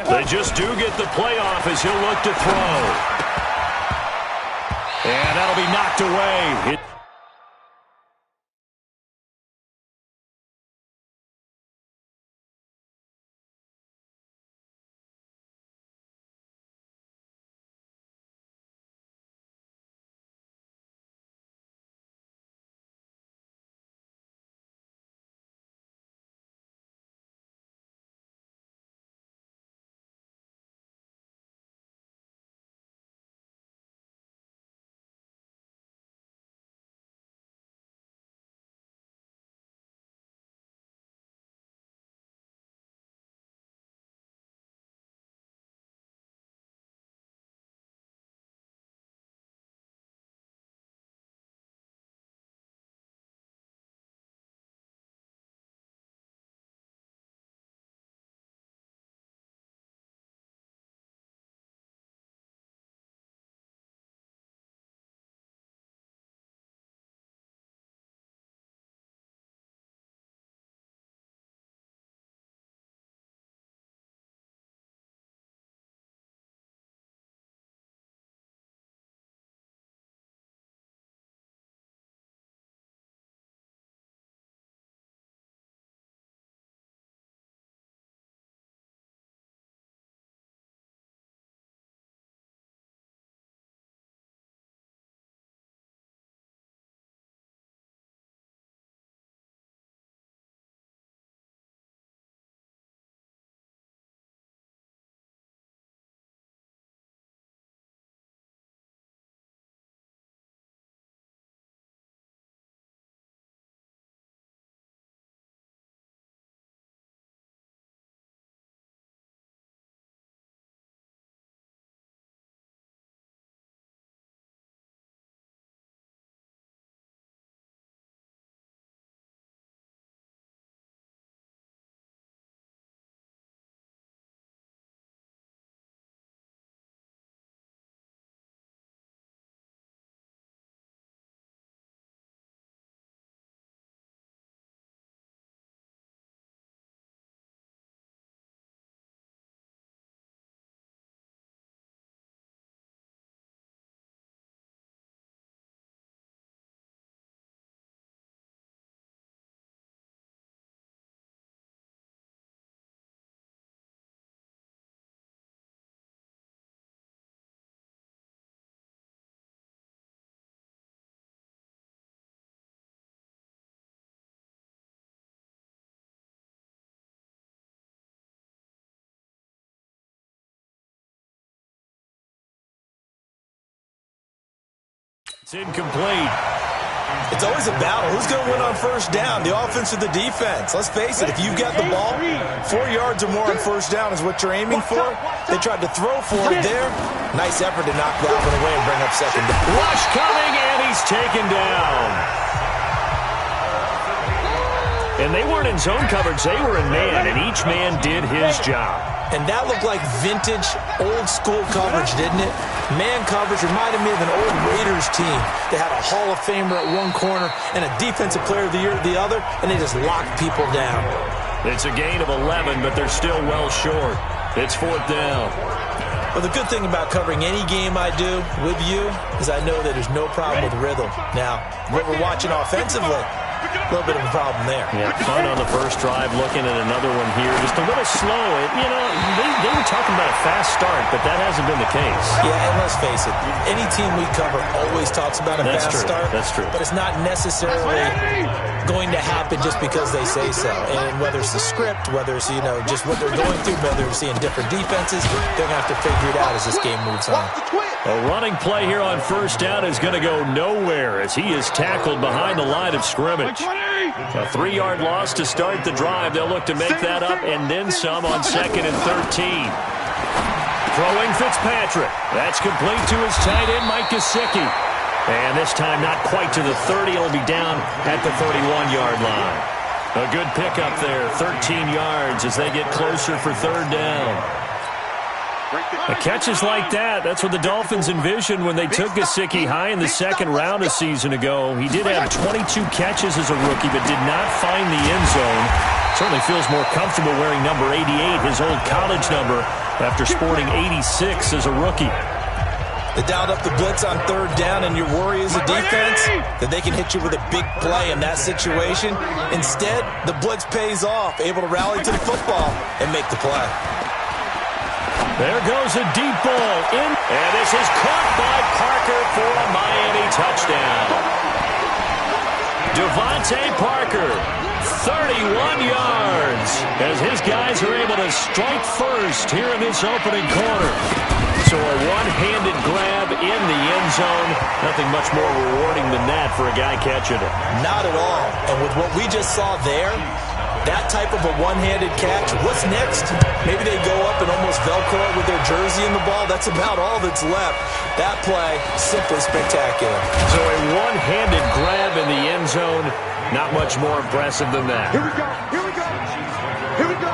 They just do get the playoff as he'll look to throw. And that'll be knocked away. It's incomplete. It's always a battle. Who's going to win on first down, the offense or the defense? Let's face it, if you've got the ball, 4 yards or more on first down is what you're aiming for. They tried to throw for it there. Nice effort to knock that one away and bring up second down. Rush coming, and he's taken down. And they weren't in zone coverage. They were in man, and each man did his job. And that looked like vintage, old-school coverage, didn't it? Man coverage reminded me of an old Raiders team. They had a Hall of Famer at one corner and a Defensive Player of the Year at the other, and they just locked people down. It's a gain of 11, but they're still well short. It's fourth down. Well, the good thing about covering any game I do with you is I know that there's no problem with rhythm. Now, what we're watching offensively, a little bit of a problem there. Yeah, fun on the first drive, looking at another one here. Just a little slow. They were talking about a fast start, but that hasn't been the case. Yeah, and let's face it, any team we cover always talks about a fast start. That's true. But it's not necessarily going to happen just because they say so. And whether it's the script, whether it's, just what they're going through, whether they're seeing different defenses, they're going to have to figure it out as this game moves on. A running play here on first down is going to go nowhere as he is tackled behind the line of scrimmage. A 3-yard loss to start the drive. They'll look to make that up and then some on 2nd and 13. Throwing Fitzpatrick. That's complete to his tight end, Mike Gesicki. And this time not quite to the 30. It'll be down at the 31-yard line. A good pickup there, 13 yards as they get closer for third down. Catches like that, that's what the Dolphins envisioned when they took Gesicki high in the second round a season ago. He did have 22 catches as a rookie, but did not find the end zone. Certainly feels more comfortable wearing number 88, his old college number, after sporting 86 as a rookie. They dialed up the blitz on third down, and your worry as a defense that they can hit you with a big play in that situation. Instead, the blitz pays off, able to rally to the football and make the play. There goes a deep ball in, and this is caught by Parker for a Miami touchdown. Devontae Parker, 31 yards, as his guys are able to strike first here in this opening quarter. So a one-handed grab in the end zone. Nothing much more rewarding than that for a guy catching it. Not at all. And with what we just saw there, that type of a one-handed catch, what's next? Maybe they go up and almost Velcro it with their jersey in the ball. That's about all that's left. That play, simply spectacular. So a one-handed grab in the end zone, not much more impressive than that. Here we go. Here we go. Here we go.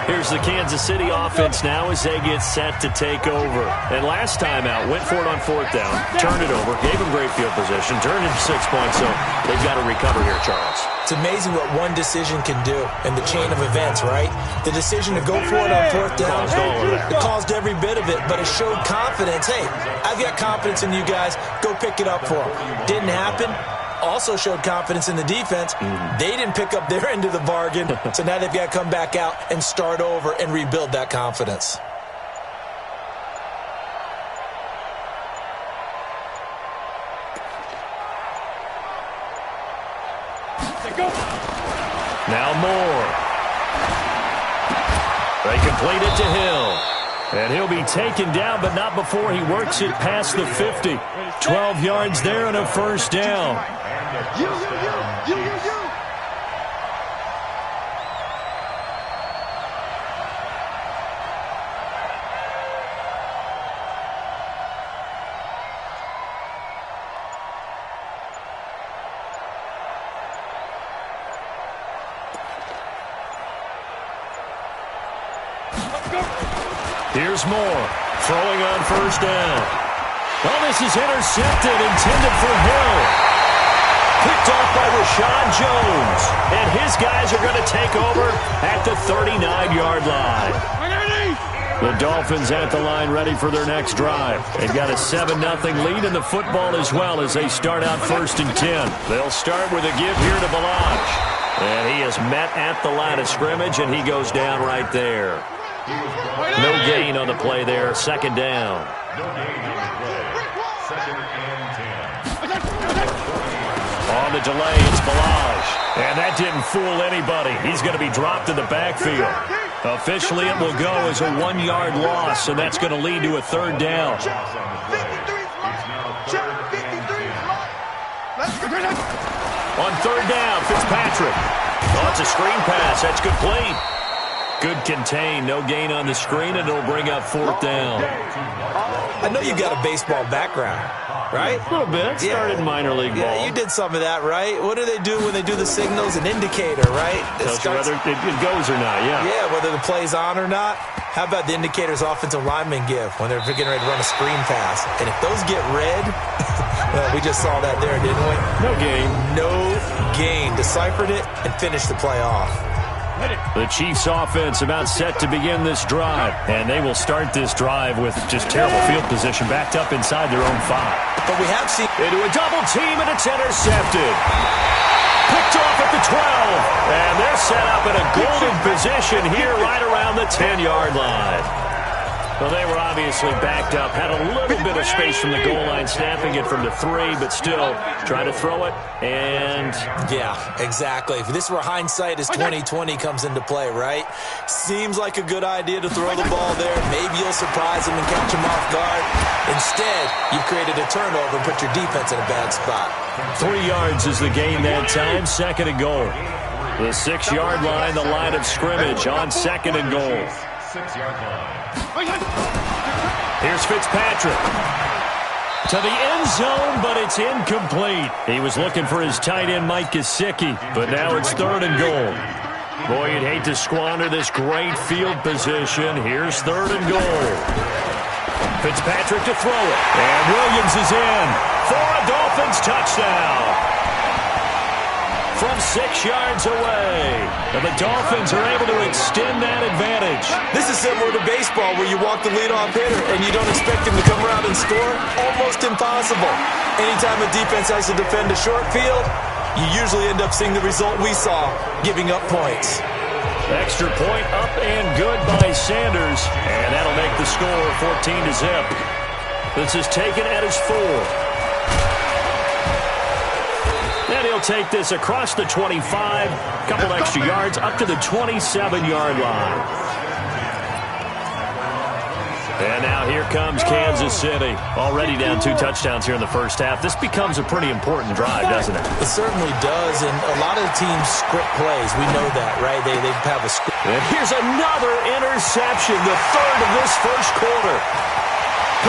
Here's the Kansas City offense now as they get set to take over. And last time out, went for it on fourth down, turned it over, gave them great field position, turned into 6 points, so they've got to recover here, Charles. It's amazing what one decision can do in the chain of events, right? The decision to go for it on fourth down, Caused all of that. it caused every bit of it, but it showed confidence. Hey, I've got confidence in you guys. Go pick it up for them. Didn't happen. Also showed confidence in the defense. They didn't pick up their end of the bargain, so now they've got to come back out and start over and rebuild that confidence. Now Moore. They complete it to Hill. And he'll be taken down, but not before he works it past the 50. 12 yards there and a first down. You. Here's Moore, throwing on first down. Well, this is intercepted, intended for Hill. Picked off by Rashad Jones. And his guys are going to take over at the 39-yard line. The Dolphins at the line ready for their next drive. They've got a 7-0 lead in the football as well as they start out 1st and 10. They'll start with a give here to Balaj. And he is met at the line of scrimmage, and he goes down right there. No gain on the play there. 2nd down. On the delay, it's Balaj. And that didn't fool anybody. He's going to be dropped in the backfield. Officially, it will go as a 1-yard loss, and that's going to lead to a 3rd down. On 3rd down, Fitzpatrick. Oh, it's a screen pass. That's complete. Good contain. No gain on the screen, and it'll bring up 4th down. I know you've got a baseball background, right? A little bit. Started in minor league ball. Yeah, you did some of that, right? What do they do when they do the signals? An indicator, right? Tells you whether it goes or not, yeah. Yeah, whether the play's on or not. How about the indicators offensive linemen give when they're getting ready to run a screen pass? And if those get red, well, we just saw that there, didn't we? No gain. No gain. Deciphered it and finished the play off. The Chiefs offense about set to begin this drive. And they will start this drive with just terrible field position backed up inside their own 5. But we have seen into a double team, and it's intercepted. Picked off at the 12. And they're set up in a golden position here right around the 10-yard line. Well, they were obviously backed up. Had a little bit of space from the goal line, snapping it from the 3, but still trying to throw it. And yeah, exactly. If this were hindsight as 2020 comes into play, right? Seems like a good idea to throw the ball there. Maybe you'll surprise them and catch them off guard. Instead, you've created a turnover and put your defense in a bad spot. 3 yards is the gain that time. 2nd and goal. The 6-yard line, the line of scrimmage on 2nd and goal. 6-yard line. Here's Fitzpatrick. To the end zone, but it's incomplete. He was looking for his tight end, Mike Gesicki, but now it's 3rd and goal. Boy, you'd hate to squander this great field position. Here's 3rd and goal. Fitzpatrick to throw it. And Williams is in for a Dolphins touchdown. from 6 yards away. And the Dolphins are able to extend that advantage. This is similar to baseball where you walk the leadoff hitter and you don't expect him to come around and score. Almost impossible. Anytime a defense has to defend a short field, you usually end up seeing the result we saw, giving up points. Extra point up and good by Sanders. And that'll make the score 14-0. This is taken at his 4. And he'll take this across the 25. Couple extra yards up to the 27-yard line. And now here comes Kansas City. Already down 2 touchdowns here in the first half. This becomes a pretty important drive, doesn't it? It certainly does, and a lot of the teams script plays. We know that, right? They have a script. And here's another interception, the third of this first quarter.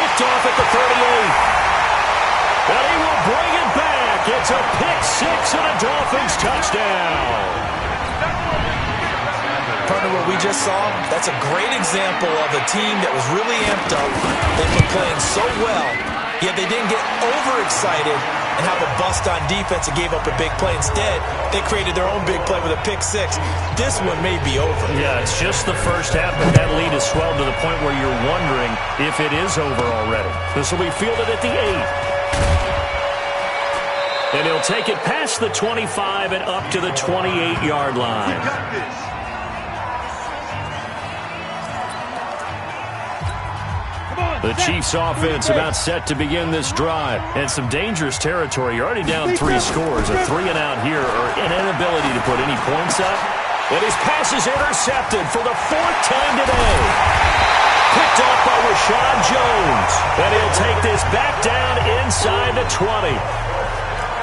Picked off at the 38. And he will bring it back. It's a pick 6 and a Dolphins touchdown. Partner, what we just saw, that's a great example of a team that was really amped up. They've been playing so well, yet they didn't get overexcited and have a bust on defense and gave up a big play. Instead, they created their own big play with a pick 6. This one may be over. Yeah, it's just the first half, but that lead has swelled to the point where you're wondering if it is over already. This will be fielded at the 8. And he'll take it past the 25 and up to the 28-yard line. The Chiefs offense about set to begin this drive. And some dangerous territory. You're already down 3 scores. A 3-and-out here or an inability to put any points up. And his pass is intercepted for the 4th time today. Picked off by Rashad Jones. And he'll take this back down inside the 20.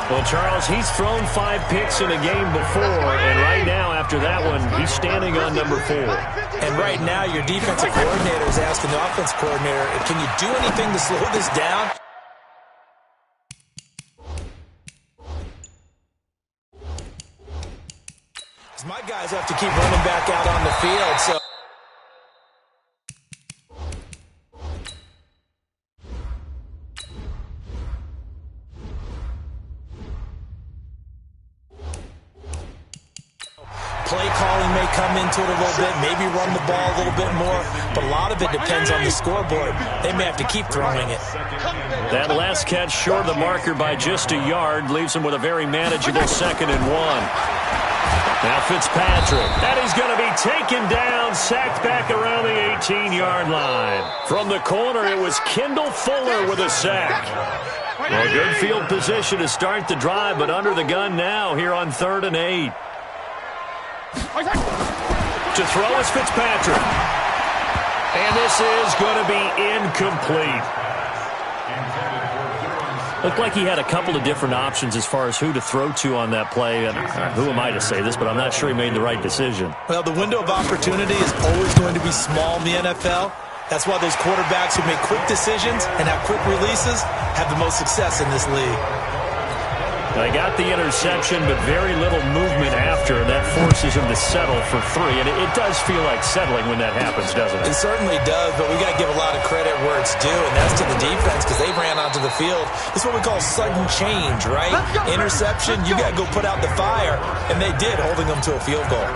Well, Charles, he's thrown 5 picks in a game before, and right now, after that one, he's standing on number 4. And right now, your defensive coordinator is asking the offense coordinator, can you do anything to slow this down? Because my guys have to keep running back out on the field, so... Play calling may come into it a little bit, maybe run the ball a little bit more, but a lot of it depends on the scoreboard. They may have to keep throwing it. That last catch short of the marker by just a yard leaves him with a very manageable 2nd and 1. Now Fitzpatrick, and he's going to be taken down, sacked back around the 18-yard line. From the corner, it was Kendall Fuller with a sack. Well, good field position to start the drive, but under the gun now here on 3rd and 8. To throw is Fitzpatrick. And this is going to be incomplete. Looked like he had a couple of different options as far as who to throw to on that play. And who am I to say this, but I'm not sure he made the right decision. Well, the window of opportunity is always going to be small in the NFL. That's why those quarterbacks who make quick decisions and have quick releases have the most success in this league. They got the interception, but very little movement after, and that forces him to settle for 3. And it does feel like settling when that happens, doesn't it? It certainly does, but we got to give a lot of credit where it's due, and that's to the defense because they ran onto the field. It's what we call sudden change, right? Interception, you got to go put out the fire, and they did, holding them to a field goal.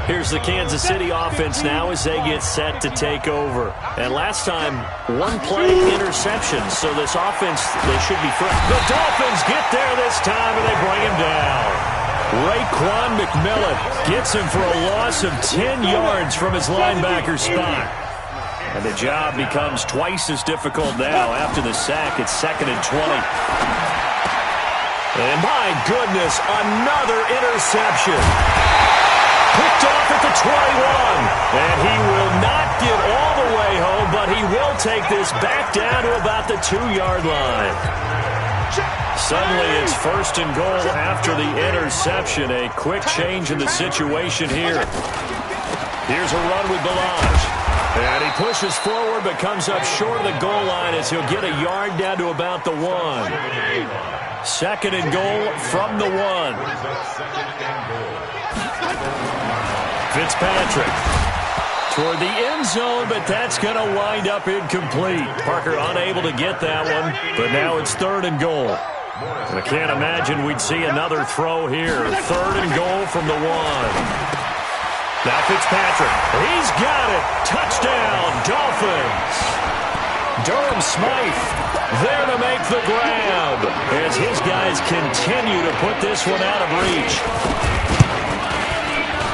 Here's the Kansas City offense now as they get set to take over. And last time, 1 play interception, so this offense, they should be fresh. The Dolphins get there this time, and they bring him down. Raekwon McMillan gets him for a loss of 10 yards from his linebacker spot. And the job becomes twice as difficult now after the sack. It's 2nd and 20. And my goodness, another interception. Picked off at the 21. And he will not get all the way home, but he will take this back down to about the 2-yard line. Suddenly it's 1st and goal after the interception. A quick change in the situation here. Here's a run with Balaj. And he pushes forward but comes up short of the goal line as he'll get a yard down to about the 1. 2nd and goal from the 1. Fitzpatrick toward the end zone, but that's going to wind up incomplete. Parker unable to get that one, but now it's 3rd and goal. I can't imagine we'd see another throw here. 3rd and goal from the 1. Now Fitzpatrick. He's got it. Touchdown, Dolphins. Durham Smythe there to make the grab as his guys continue to put this one out of reach.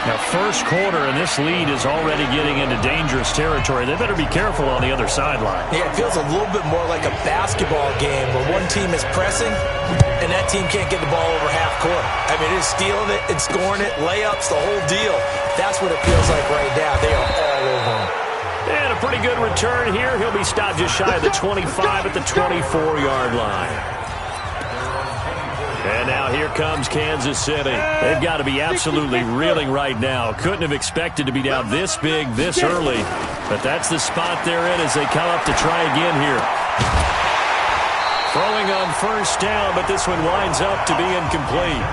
Now, first quarter, and this lead is already getting into dangerous territory. They better be careful on the other sideline. Yeah, it feels a little bit more like a basketball game where one team is pressing and that team can't get the ball over half court. I mean, it's stealing it, it's scoring it, layups, the whole deal. That's what it feels like right now. They are all over them. And a pretty good return here. He'll be stopped just shy of the 25 at the 24-yard line. And now here comes Kansas City. They've got to be absolutely reeling right now. Couldn't have expected to be down this big, this early. But that's the spot they're in as they come up to try again here. Throwing on first down, but this one winds up to be incomplete.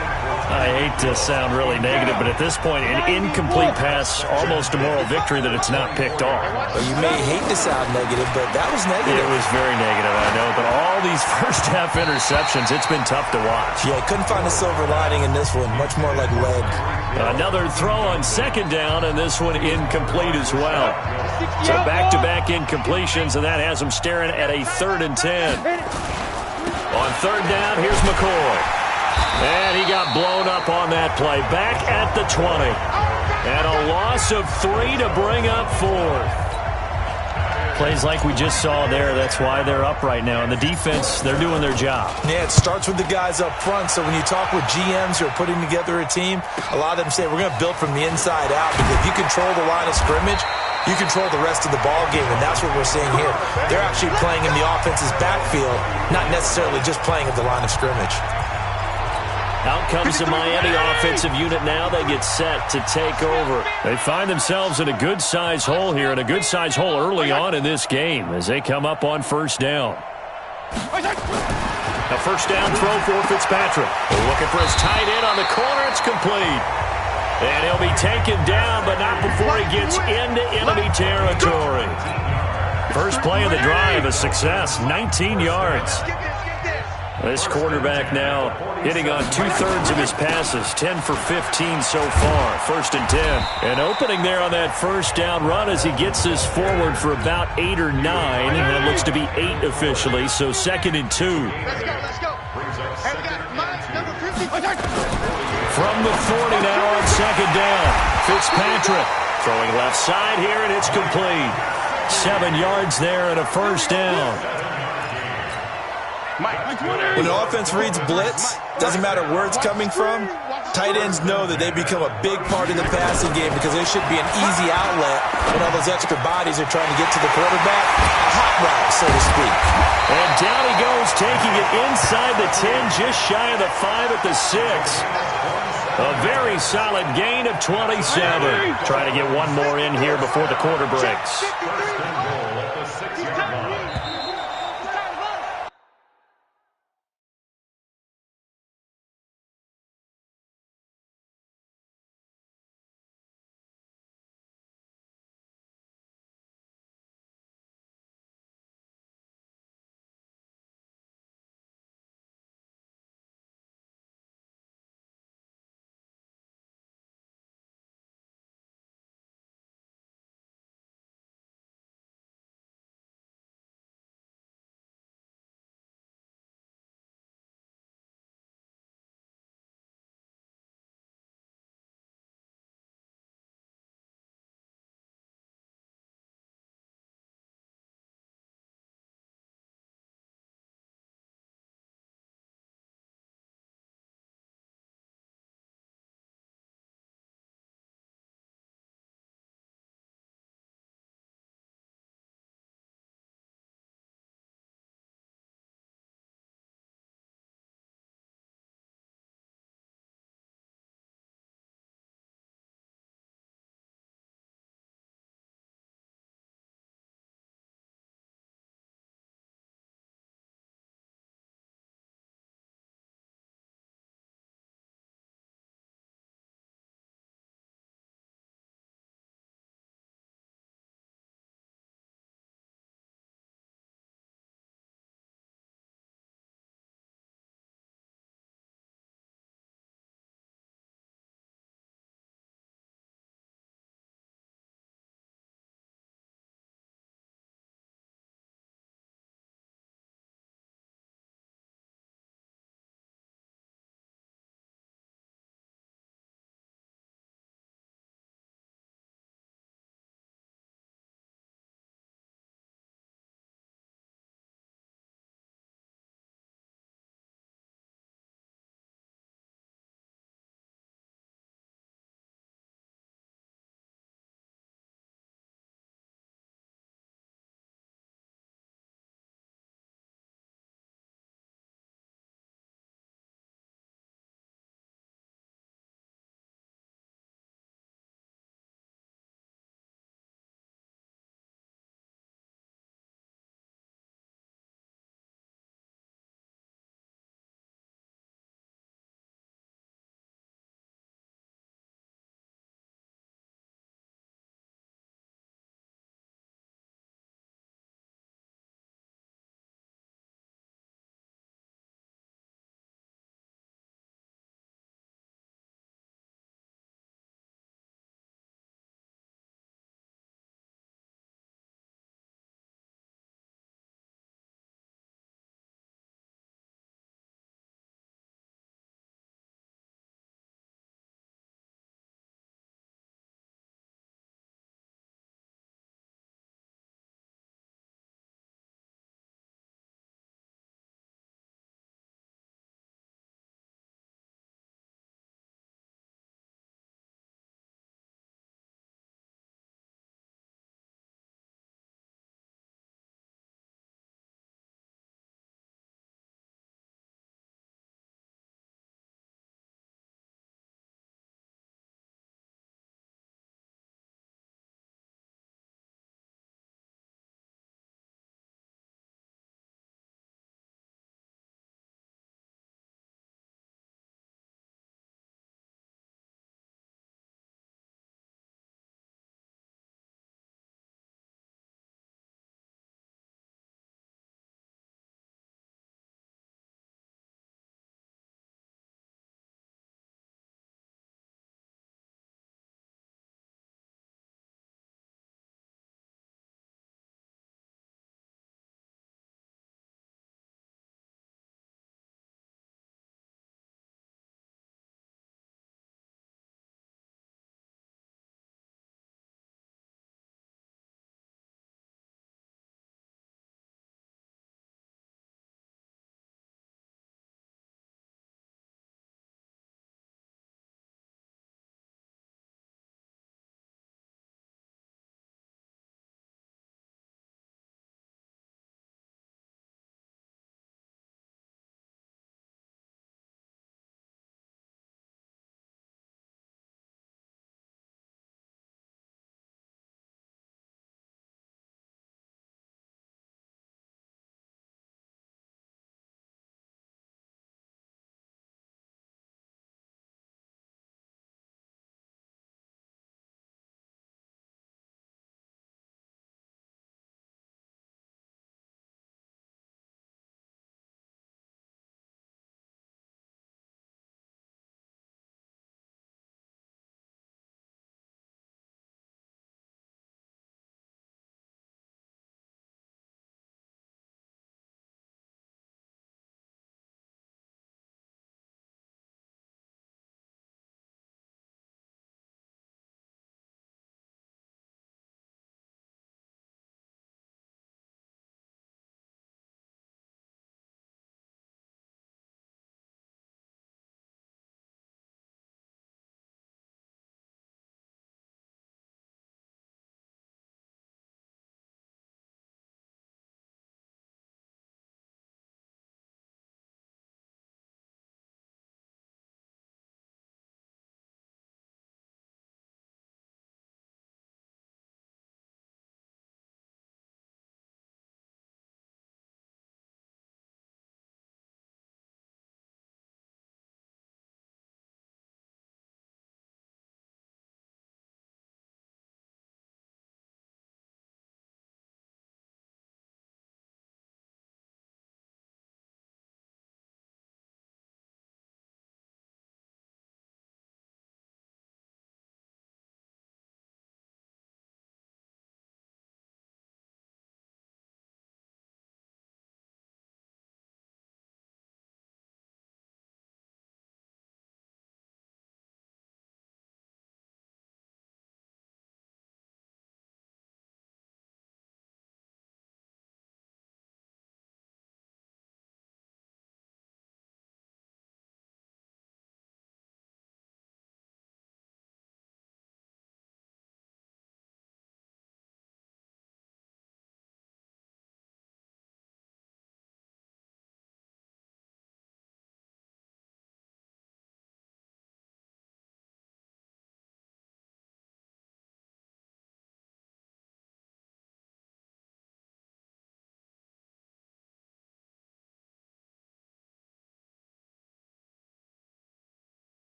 I hate to sound really negative, but at this point, an incomplete pass, almost a moral victory that it's not picked off. Well, you may hate to sound negative, but that was negative. It was very negative, I know, but all these first-half interceptions, it's been tough to watch. Yeah, couldn't find a silver lining in this one, much more like lead. Another throw on second down, and this one incomplete as well. So back-to-back incompletions, and that has them staring at a 3rd and 10. On 3rd down, here's McCoy. And he got blown up on that play. Back at the 20. And a loss of 3 to bring up 4th. Plays like we just saw there. That's why they're up right now. And the defense, they're doing their job. Yeah, it starts with the guys up front. So when you talk with GMs who are putting together a team, a lot of them say, we're going to build from the inside out. Because if you control the line of scrimmage, you control the rest of the ball game, and that's what we're seeing here. They're actually playing in the offense's backfield, not necessarily just playing at the line of scrimmage. Out comes the Miami offensive unit now. They get set to take over. They find themselves in a good-sized hole here, and a good-sized hole early on in this game as they come up on first down. A first down throw for Fitzpatrick. Looking for his tight end on the corner. It's complete. And he'll be taken down, but not before he gets into enemy territory. First play of the drive, a success, 19 yards. This quarterback now hitting on 2/3 of his passes, 10 for 15 so far, 1st and 10. And opening there on that first down run as he gets this forward for about 8 or 9. And that looks to be 8 officially, so 2nd and 2. Let's go. Hey, we got Mike, number 50. From the 40 now on 2nd down. Fitzpatrick throwing left side here, and it's complete. 7 yards there and a first down. When the offense reads blitz, doesn't matter where it's coming from, tight ends know that they become a big part of the passing game because they should be an easy outlet when all those extra bodies are trying to get to the quarterback. A hot route, so to speak. And down he goes, taking it inside the 10, just shy of the 5 at the 6. A very solid gain of 27. Trying to get one more in here before the quarter breaks.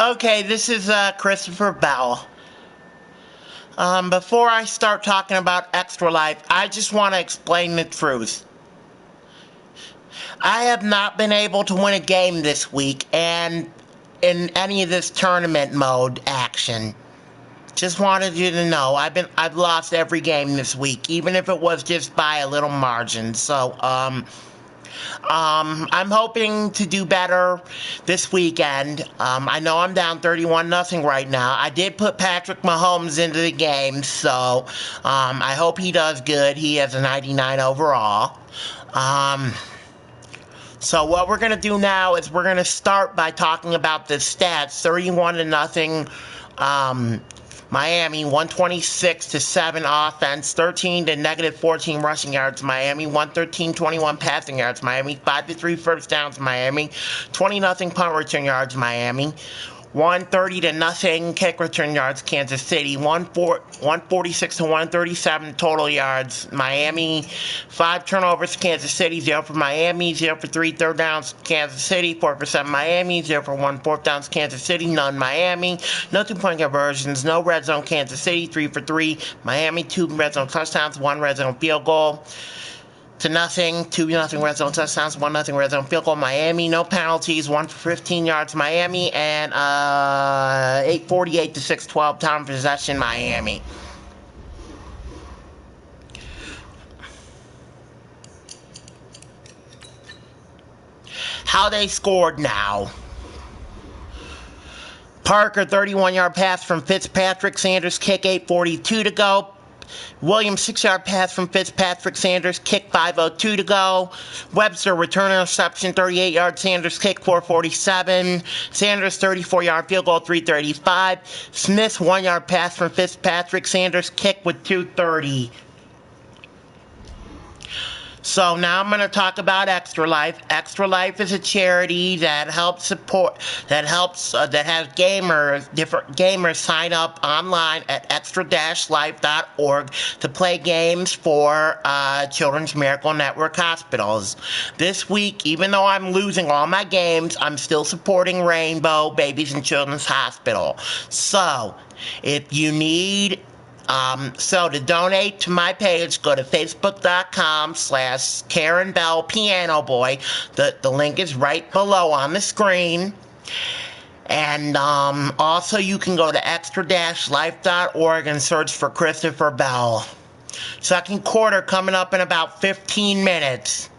Okay, this is Christopher Bell. Before I start talking about Extra Life, I just want to explain the truth. I have not been able to win a game this week and in any of this tournament mode action. Just wanted you to know I've lost every game this week, even if it was just by a little margin. So I'm hoping to do better this weekend. I know I'm down 31-0 right now. I did put Patrick Mahomes into the game, so I hope he does good. He has a 99 overall. So what we're going to do now is we're going to start by talking about the stats. 31-0. Miami 126-7 offense, 13 to negative 14 rushing yards. Miami 113-21 passing yards. Miami 5-3 first downs. Miami 20-0 punt return yards. Miami 130-0 kick return yards. Kansas City 146-137 total yards. Miami 5 turnovers. Kansas City 0 for Miami, 0 for 3 third downs. Kansas City 4 for 7 Miami, 0 for 1 fourth downs. Kansas City, none Miami. No 2-point conversions. No red zone. Kansas City 3 for 3 Miami. 2 red zone touchdowns. 1 red zone field goal. To nothing, 2-0 red zone touchdowns, 1-0 red zone field goal. Miami, no penalties, 1 for 15 yards. Miami, and 8:48 to 6:12 time possession. Miami. How they scored now. Parker, 31-yard pass from Fitzpatrick. Sanders kick, 8:42 to go. Williams, 6-yard pass from Fitzpatrick. Sanders kick, 5:02 to go. Webster, return interception, 38-yard. Sanders kick, 4:47. Sanders, 34-yard field goal, 3:35. Smith, 1-yard pass from Fitzpatrick. Sanders kick with 2:30. So now I'm going to talk about Extra Life. Extra Life is a charity that helps support, that has different gamers sign up online at extra-life.org to play games for Children's Miracle Network hospitals. This week, even though I'm losing all my games, I'm still supporting Rainbow Babies and Children's Hospital. So, if you need so to donate to my page, go to facebook.com/Karen Bell Piano Boy. The link is right below on the screen. And also you can go to extra-life.org and search for Christopher Bell. Second quarter coming up in about 15 minutes.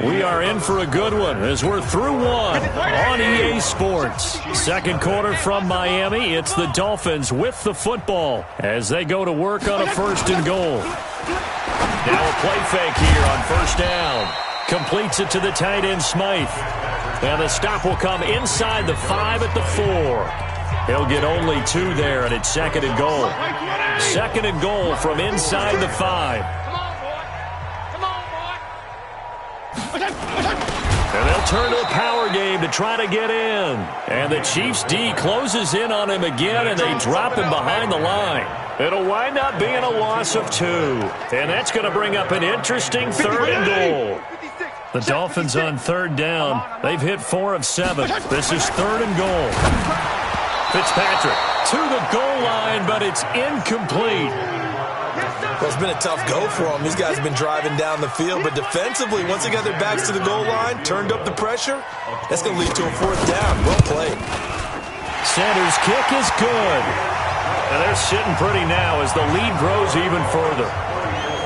We are in for a good one as we're through one on EA Sports. Second quarter from Miami. It's the Dolphins with the football as they go to work on a 1st and goal. Now a play fake here on 1st down. Completes it to the tight end, Smythe. And the stop will come inside the 5 at the 4. He'll get only 2 there, and it's 2nd and goal. 2nd and goal from inside the 5. And they'll turn to a power game to try to get in. And the Chiefs' D closes in on him again, and they drop him behind the line. It'll wind up being a loss of 2. And that's going to bring up an interesting 3rd and goal. The Dolphins on 3rd down. They've hit 4 of 7. This is 3rd and goal. Fitzpatrick to the goal line, but it's incomplete. Well, it's been a tough go for them. These guys have been driving down the field, but defensively, once they got their backs to the goal line, turned up the pressure, that's going to lead to a 4th down. Well played. Sanders' kick is good. And they're sitting pretty now as the lead grows even further.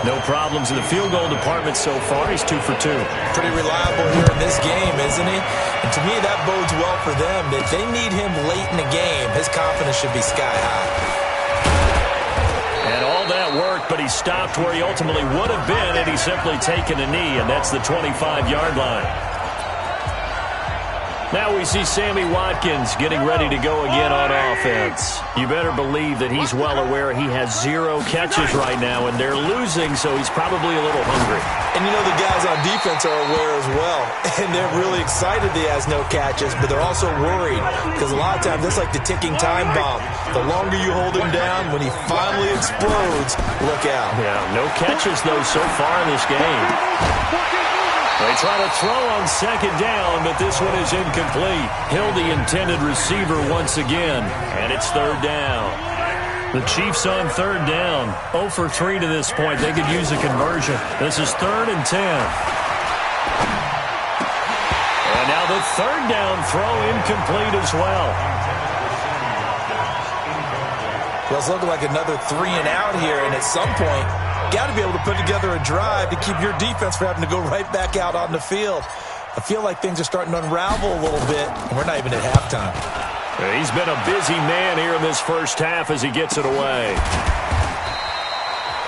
No problems in the field goal department so far. He's 2 for 2. Pretty reliable here in this game, isn't he? And to me, that bodes well for them. If they need him late in the game, his confidence should be sky high. And all that worked, but he stopped where he ultimately would have been had he simply taken a knee, and that's the 25-yard line. Now we see Sammy Watkins getting ready to go again on offense. You better believe that he's well aware he has 0 catches right now, and they're losing, so he's probably a little hungry. And you know the guys on defense are aware as well, and they're really excited he has no catches, but they're also worried because a lot of times that's like the ticking time bomb. The longer you hold him down, when he finally explodes, look out. Yeah, no catches, though, so far in this game. They try to throw on 2nd down, but this one is incomplete. Hill, the intended receiver once again, and it's 3rd down. The Chiefs on 3rd down. 0 for 3 to this point. They could use a conversion. This is 3rd and 10. And now the 3rd down throw incomplete as well. Well, it's looking like another 3 and out here, and at some point, got to be able to put together a drive to keep your defense from having to go right back out on the field. I feel like things are starting to unravel a little bit, and we're not even at halftime. He's been a busy man here in this first half as he gets it away.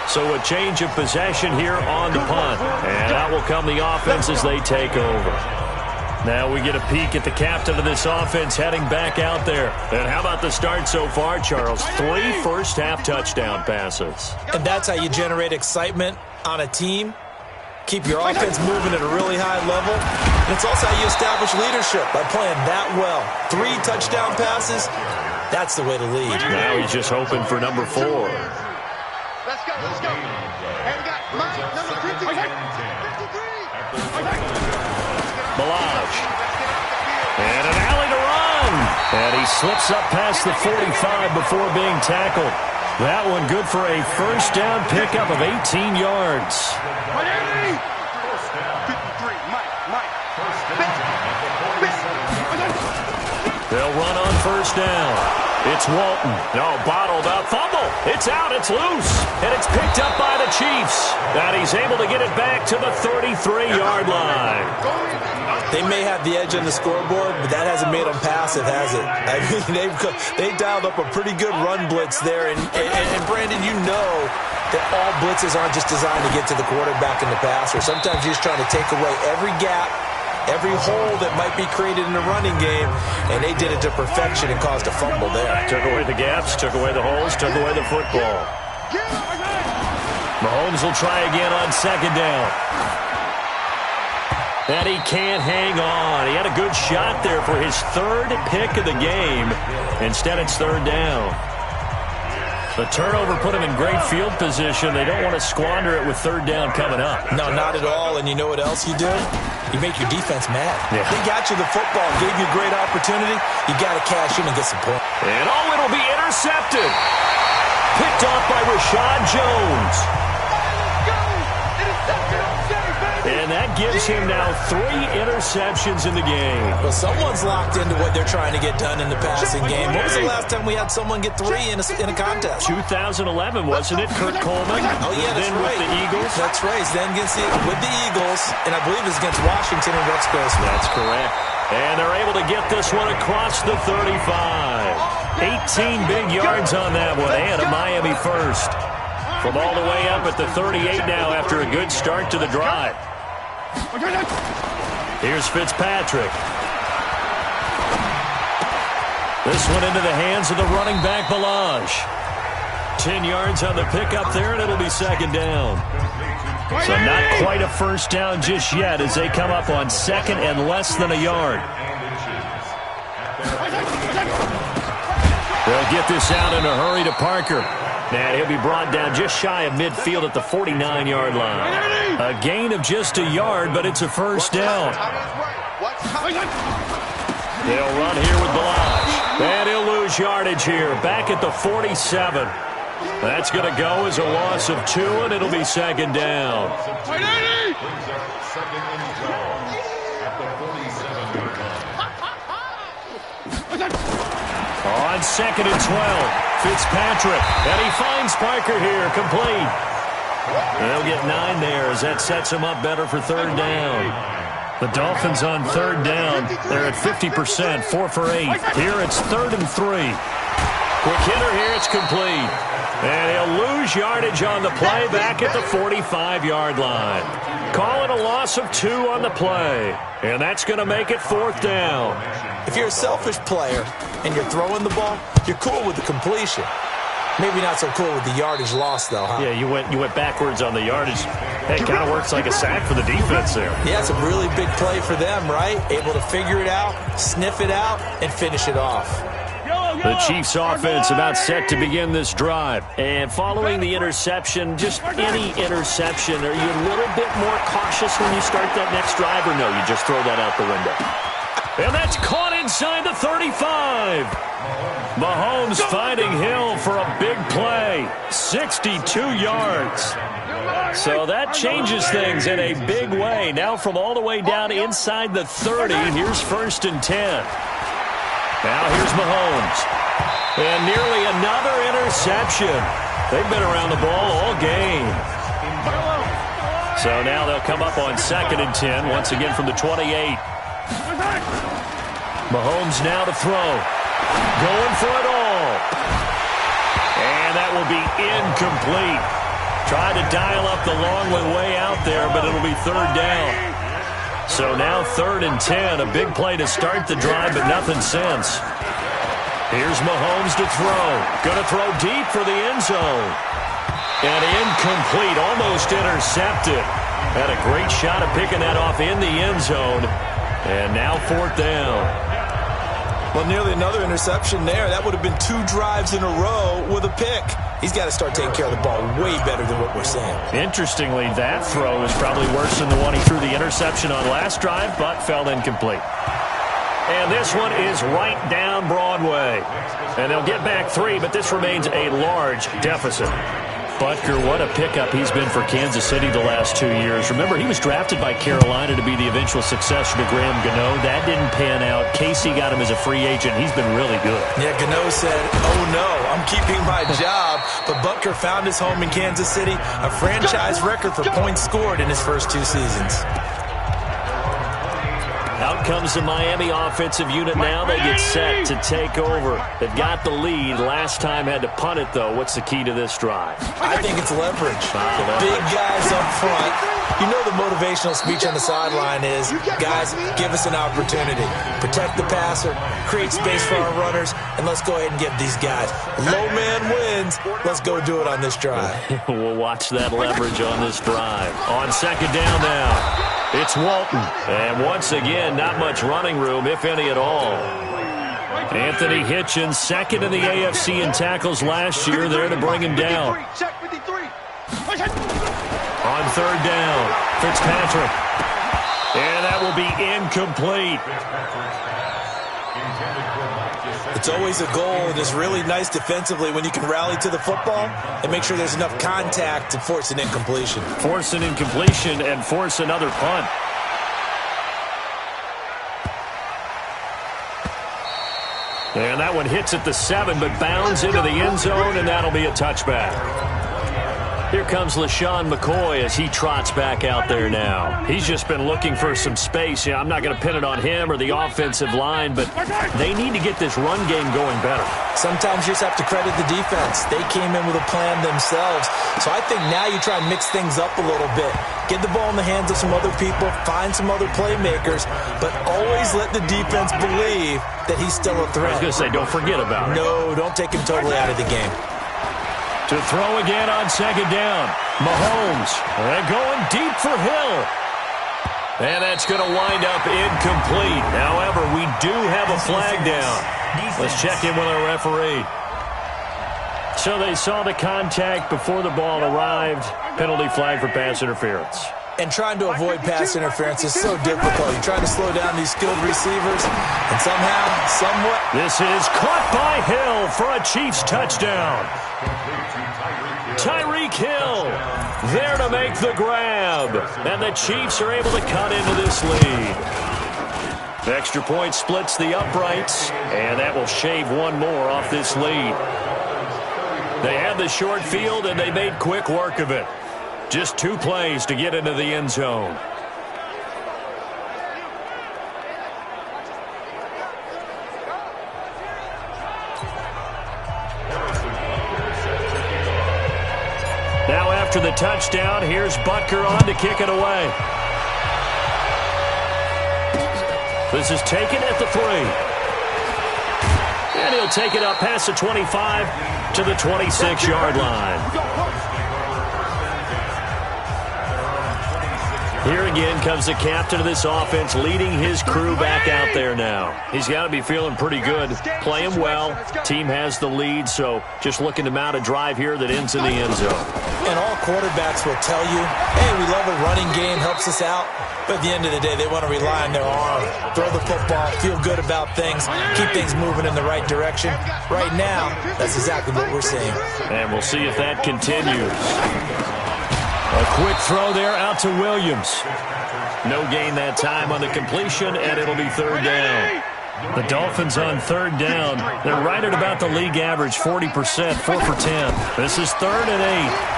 So a change of possession here on the punt. And out will come the offense as they take over. Now we get a peek at the captain of this offense heading back out there. And how about the start so far, Charles? 3 first-half touchdown passes. And that's how you generate excitement on a team. Keep your offense moving at a really high level. And it's also how you establish leadership by playing that well. 3 touchdown passes, that's the way to lead. Now he's just hoping for number 4. Let's go, let's go. And we got Mike, number 53. Balaj. And an alley to run. And he slips up past the 45 before being tackled. That one good for a first down pickup of 18 yards. They'll run on first down. It's Walton. No, bottled up. Fumble. It's out. It's loose. And it's picked up by the Chiefs. And he's able to get it back to the 33-yard line. They may have the edge on the scoreboard, but that hasn't made them passive, has it? I mean, they dialed up a pretty good run blitz there. And Brandon, you know that all blitzes aren't just designed to get to the quarterback and the passer. Sometimes you're just trying to take away every gap, every hole that might be created in the running game, and they did it to perfection and caused a fumble there. Took away the gaps, took away the holes, took away the football. Mahomes will try again on second down. And he can't hang on. He had a good shot there for his third pick of the game. Instead, it's third down. The turnover put him in great field position. They don't want to squander it with third down coming up. No, not at all. And you know what else you do? You make your defense mad. Yeah. They got you the football, gave you a great opportunity. You got to cash in and get some points. And it'll be intercepted. Picked off by Rashad Jones. And that gives him now 3 interceptions in the game. Well, someone's locked into what they're trying to get done in the passing game. When was the last time we had someone get 3 in a contest? 2011, wasn't it? Kurt Coleman. Oh, yeah, that's then right. with the Eagles. That's right. Then with the Eagles, and I believe it's against Washington and Rex Grossman. That's correct. And they're able to get this one across the 35. 18 big yards on that one, and a Miami first. From all the way up at the 38 now after a good start to the drive. Here's Fitzpatrick. This one into the hands of the running back, Balaj. 10 yards on the pickup there, and it'll be second down. So not quite a first down just yet as they come up on second and less than a yard. They'll get this out in a hurry to Parker. And he'll be brought down just shy of midfield at the 49-yard line. A gain of just a yard, but it's a first down. They'll run here with Balaj. And he'll lose yardage here, back at the 47. That's going to go as a loss of 2, and it'll be second down. On second and 12. Fitzpatrick, and he finds Parker here, complete. They'll get 9 there as that sets him up better for third down. The Dolphins on third down. They're at 50%, 4 for 8. Here it's 3rd and 3. Quick hitter here, it's complete. And he'll lose yardage on the play back at the 45-yard line. Call it a loss of 2 on the play. And that's going to make it 4th down. If you're a selfish player and you're throwing the ball, you're cool with the completion. Maybe not so cool with the yardage loss, though, huh? Yeah, you went backwards on the yardage. It kind of works like a sack for the defense there. Yeah, it's a really big play for them, right? Able to figure it out, sniff it out, and finish it off. The Chiefs offense about set to begin this drive. And following the interception, just any interception, are you a little bit more cautious when you start that next drive, or no, you just throw that out the window? And that's caught inside the 35. Mahomes finding Hill for a big play. 62 yards. So that changes things in a big way. Now from all the way down inside the 30, here's 1st and 10. Now here's Mahomes. And nearly another interception. They've been around the ball all game. So now they'll come up on 2nd and 10, once again from the 28. Mahomes now to throw. Going for it all. And that will be incomplete. Tried to dial up the long way out there, but it'll be 3rd down. So now 3rd and 10. A big play to start the drive, but nothing since. Here's Mahomes to throw. Going to throw deep for the end zone. And incomplete, almost intercepted. Had a great shot at picking that off in the end zone. And now 4th down. Well, nearly another interception there. That would have been 2 drives in a row with a pick. He's got to start taking care of the ball way better than what we're seeing. Interestingly, that throw is probably worse than the one he threw the interception on last drive, but fell incomplete. And this one is right down Broadway. And they'll get back 3, but this remains a large deficit. Butker, what a pickup he's been for Kansas City the last 2 years. Remember, he was drafted by Carolina to be the eventual successor to Graham Gano. That didn't pan out. Casey got him as a free agent. He's been really good. Yeah, Gano said, oh no, I'm keeping my job. But Butker found his home in Kansas City, a franchise record for points scored in his first 2 seasons. Out comes the Miami offensive unit now. They get set to take over. They've got the lead. Last time had to punt it, though. What's the key to this drive? I think it's leverage. Big guys up front. You know the motivational speech on the sideline is, guys, give us an opportunity. Protect the passer, create space for our runners, and let's go ahead and give these guys. Low man wins. Let's go do it on this drive. We'll watch that leverage on this drive. On 2nd down now. It's Walton. And once again, not much running room, if any at all. Anthony Hitchens, 2nd in the AFC in tackles last year, there to bring him down. On 3rd down, Fitzpatrick. And that will be incomplete. It's always a goal, and it's really nice defensively when you can rally to the football and make sure there's enough contact to force an incompletion. Force an incompletion and force another punt. And that one hits at the 7, but bounds into the end zone, and that'll be a touchback. Here comes LaShawn McCoy as he trots back out there now. He's just been looking for some space. I'm not going to pin it on him or the offensive line, but they need to get this run game going better. Sometimes you just have to credit the defense. They came in with a plan themselves. So I think now you try and mix things up a little bit. Get the ball in the hands of some other people, find some other playmakers, but always let the defense believe that he's still a threat. I was going to say, don't forget about it. No, don't take him totally out of the game. To throw again on second down. Mahomes. And going deep for Hill. And that's going to wind up incomplete. However, we do have a flag down. Let's check in with our referee. So they saw the contact before the ball arrived. Penalty flag for pass interference. And trying to avoid pass interference is so difficult. You're trying to slow down these skilled receivers, and somehow, somewhat... This is caught by Hill for a Chiefs touchdown. Tyreek Hill there to make the grab. And the Chiefs are able to cut into this lead. The extra point splits the uprights, and that will shave one more off this lead. They had the short field, and they made quick work of it. Just 2 plays to get into the end zone. Now after the touchdown, here's Butker on to kick it away. This is taken at the 3. And he'll take it up past the 25 to the 26-yard line. Here again comes the captain of this offense, leading his crew back out there now. He's got to be feeling pretty good, playing well. Team has the lead, so just looking to mount a drive here that ends in the end zone. And all quarterbacks will tell you, hey, we love a running game, helps us out. But at the end of the day, they want to rely on their arm, throw the football, feel good about things, keep things moving in the right direction. Right now, that's exactly what we're seeing. And we'll see if that continues. A quick throw there out to Williams. No gain that time on the completion, and it'll be 3rd down. The Dolphins on 3rd down. They're right at about the league average, 40%, 4 for 10. This is 3rd and 8.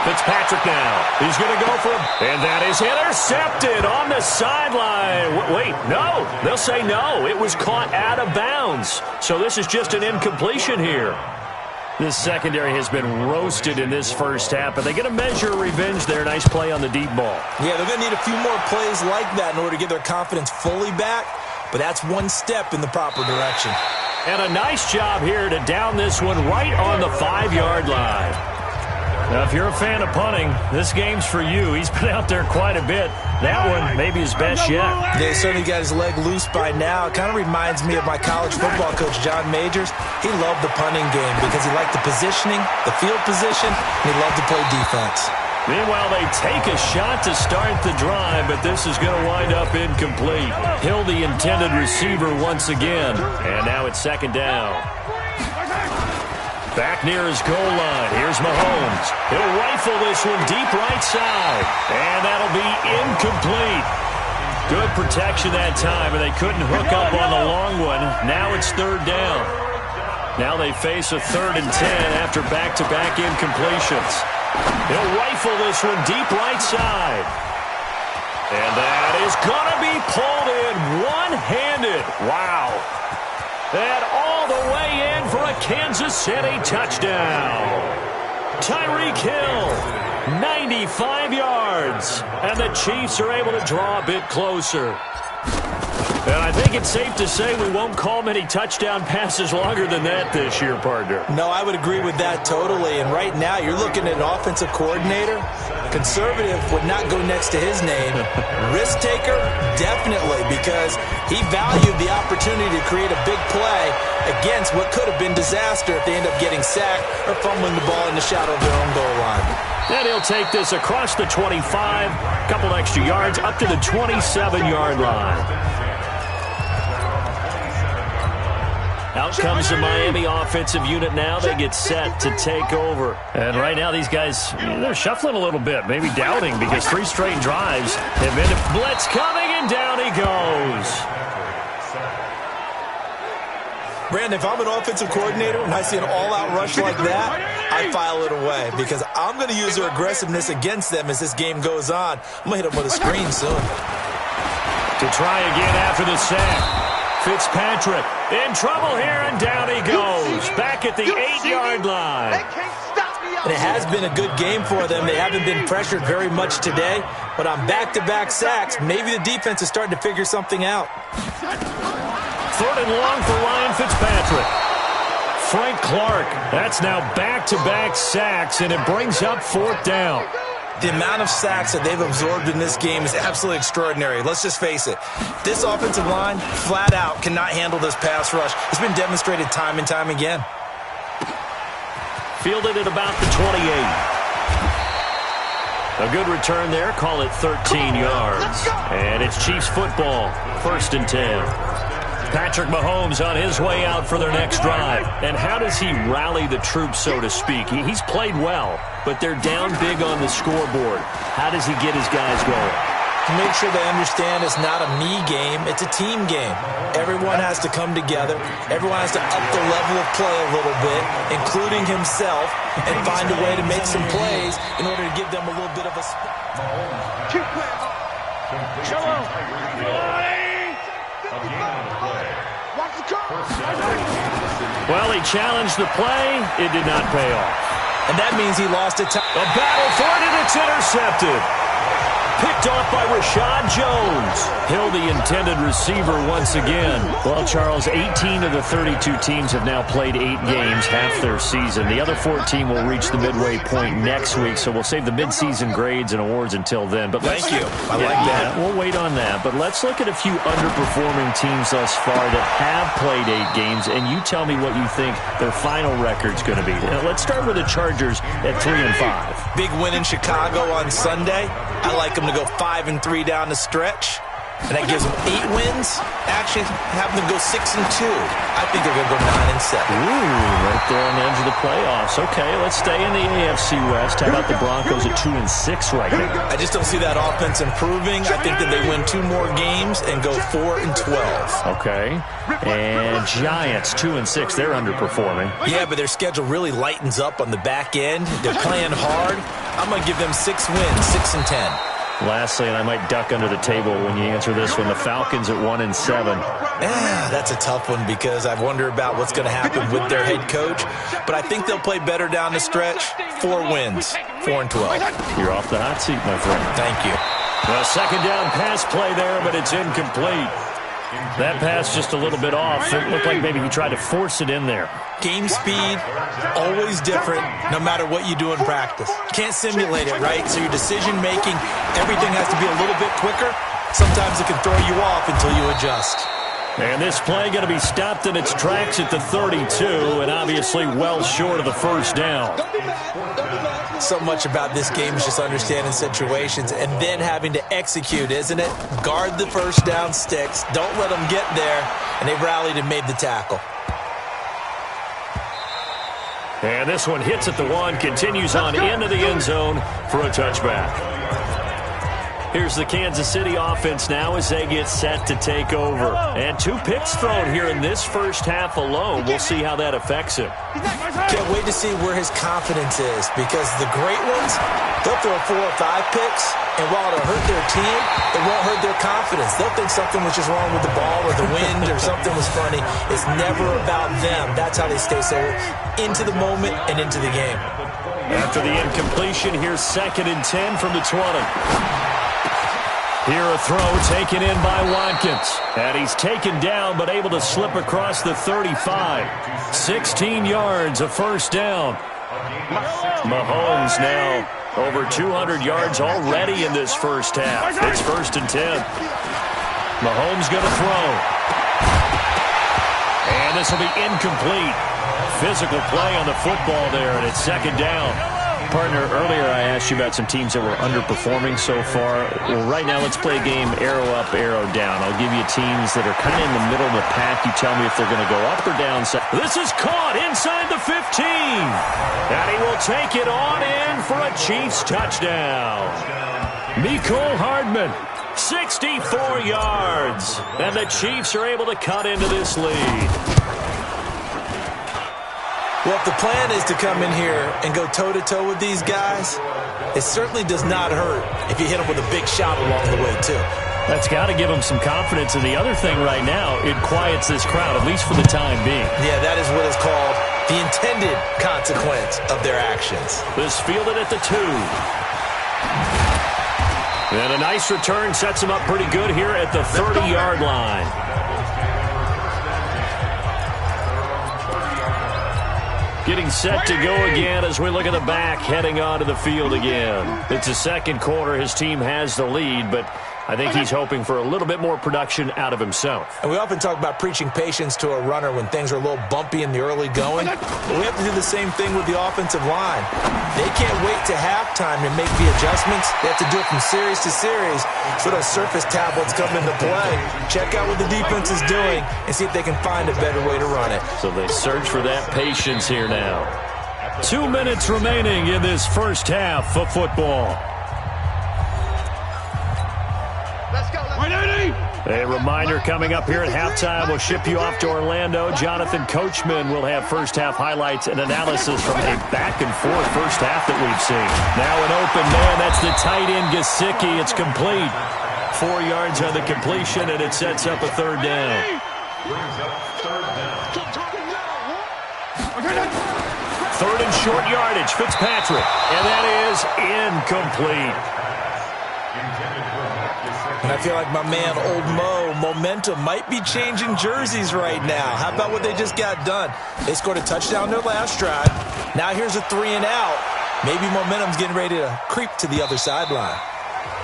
Fitzpatrick now. He's going to go for it. And that is intercepted on the sideline. Wait, no. They'll say no. It was caught out of bounds. So this is just an incompletion here. This secondary has been roasted in this first half, but they get a measure of revenge there. Nice play on the deep ball. Yeah, they're going to need a few more plays like that in order to get their confidence fully back, but that's one step in the proper direction. And a nice job here to down this one right on the 5-yard line. Now, if you're a fan of punting, this game's for you. He's been out there quite a bit. That one maybe his best yet. Yeah, he certainly got his leg loose by now. It kind of reminds me of my college football coach, John Majors. He loved the punting game because he liked the positioning, the field position, and he loved to play defense. Meanwhile, they take a shot to start the drive, but this is going to wind up incomplete. Hill, the intended receiver once again, and now it's 2nd down. Back near his goal line. Here's Mahomes. He'll rifle this one deep right side. And that'll be incomplete. Good protection that time, and they couldn't hook up on the long one. Now it's 3rd down. Now they face a 3rd and 10 after back-to-back incompletions. He'll rifle this one deep right side. And that is going to be pulled in one-handed. Wow. And all the way in for a Kansas City touchdown. Tyreek Hill, 95 yards. And the Chiefs are able to draw a bit closer. And I think it's safe to say we won't call many touchdown passes longer than that this year, partner. No, I would agree with that totally. And right now, you're looking at an offensive coordinator. Conservative would not go next to his name. Risk taker, definitely, because he valued the opportunity to create a big play against what could have been disaster if they end up getting sacked or fumbling the ball in the shadow of their own goal line. And he'll take this across the 25, a couple extra yards, up to the 27-yard line. Out comes the Miami offensive unit now. They get set to take over. And right now these guys, they're shuffling a little bit, maybe doubting, because 3 straight drives have been blitz coming, and down he goes. Brandon, if I'm an offensive coordinator and I see an all-out rush like that, I file it away because I'm going to use their aggressiveness against them as this game goes on. I'm going to hit them with a screen soon. To try again after the sack. Fitzpatrick in trouble here, and down he goes. Back at the 8-yard line. And it has been a good game for them. They haven't been pressured very much today, but on back-to-back sacks, maybe the defense is starting to figure something out. 3rd and long for Ryan Fitzpatrick. Frank Clark, that's now back-to-back sacks, and it brings up 4th down. The amount of sacks that they've absorbed in this game is absolutely extraordinary. Let's just face it. This offensive line, flat out, cannot handle this pass rush. It's been demonstrated time and time again. Fielded at about the 28. A good return there. Call it 13 yards. And it's Chiefs football. 1st and 10. Patrick Mahomes on his way out for their next drive. And how does he rally the troops, so to speak? He's played well, but they're down big on the scoreboard. How does he get his guys going? To make sure they understand it's not a me game, it's a team game. Everyone has to come together. Everyone has to up the level of play a little bit, including himself, and find a way to make some plays in order to give them a little bit of a... Well, he challenged the play. It did not pay off. And that means he lost it. A battle for it, and it's intercepted. Picked off by Rashad Jones. Hill, the intended receiver, once again. Well, Charles, 18 of the 32 teams have now played 8 games, half their season. The other 14 will reach the midway point next week, so we'll save the midseason grades and awards until then. But thank you. I like that. We'll wait on that. But let's look at a few underperforming teams thus far that have played 8 games, and you tell me what you think their final record's going to be. Now, let's start with the Chargers at 3-5. Big win in Chicago on Sunday. I like them to go 5-3 down the stretch, and that gives them 8 wins. Actually, have them go 6-2. I think they're going to go 9-7. Ooh, right there on the edge of the playoffs. Okay, let's stay in the AFC West. How about the Broncos at 2-6 right now? I just don't see that offense improving. I think that they win 2 more games and go 4-12. Okay, and Giants 2-6. They're underperforming. Yeah, but their schedule really lightens up on the back end. They're playing hard. I'm going to give them 6 wins, 6-10. Lastly, and I might duck under the table when you answer this one, the Falcons at 1-7. Yeah, that's a tough one because I wonder about what's going to happen with their head coach. But I think they'll play better down the stretch. 4 wins, 4-12. You're off the hot seat, my friend. Thank you. Well, 2nd down pass play there, but it's incomplete. That pass just a little bit off. It looked like maybe he tried to force it in there. Game speed, always different, no matter what you do in practice. Can't simulate it, right? So your decision-making, everything has to be a little bit quicker. Sometimes it can throw you off until you adjust. And this play going to be stopped in its tracks at the 32, and obviously well short of the 1st down. So much about this game is just understanding situations and then having to execute, isn't it? Guard the 1st down sticks. Don't let them get there. And they rallied and made the tackle. And this one hits at the 1, continues on into the end zone for a touchback. Here's the Kansas City offense now as they get set to take over. And 2 picks thrown here in this first half alone. We'll see how that affects him. Can't wait to see where his confidence is because the great ones, they'll throw 4 or 5 picks, and while it'll hurt their team, it won't hurt their confidence. They'll think something was just wrong with the ball or the wind or something was funny. It's never about them. That's how they stay so into the moment and into the game. After the incompletion, here's 2nd and 10 from the 20. Here a throw taken in by Watkins. And he's taken down but able to slip across the 35. 16 yards, a 1st down. Mahomes now over 200 yards already in this first half. It's 1st and 10. Mahomes going to throw. And this will be incomplete. Physical play on the football there, and it's 2nd down. Partner, earlier I asked you about some teams that were underperforming so far. Well, right now let's play a game arrow up, arrow down. I'll give you teams that are kind of in the middle of the pack. You tell me if they're going to go up or down. This is caught inside the 15. And he will take it on in for a Chiefs touchdown. Mecole Hardman, 64 yards. And the Chiefs are able to cut into this lead. Well, if the plan is to come in here and go toe-to-toe with these guys, it certainly does not hurt if you hit them with a big shot along the way, too. That's got to give them some confidence. And the other thing right now, it quiets this crowd, at least for the time being. Yeah, that is what is called the intended consequence of their actions. This fielded at the 2. And a nice return sets him up pretty good here at the 30-yard line. Getting set to go again as we look at the back, heading onto the field again. It's the second quarter. His team has the lead, but I think he's hoping for a little bit more production out of himself. And we often talk about preaching patience to a runner when things are a little bumpy in the early going. But we have to do the same thing with the offensive line. They can't wait to halftime to make the adjustments. They have to do it from series to series. So those surface tablets come into play. Check out what the defense is doing and see if they can find a better way to run it. So they search for that patience here now. 2 minutes remaining in this first half of football. A reminder coming up here at halftime. We'll ship you off to Orlando. Jonathan Coachman will have first-half highlights and analysis from a back-and-forth first half that we've seen. Now an open man. That's the tight end, Gesicki. It's complete. 4 yards on the completion, and it sets up a third down. Third and short yardage. Fitzpatrick. And that is incomplete. And I feel like my man, Old Mo, momentum might be changing jerseys right now. How about what they just got done? They scored a touchdown their last drive. Now here's a 3 and out. Maybe momentum's getting ready to creep to the other sideline.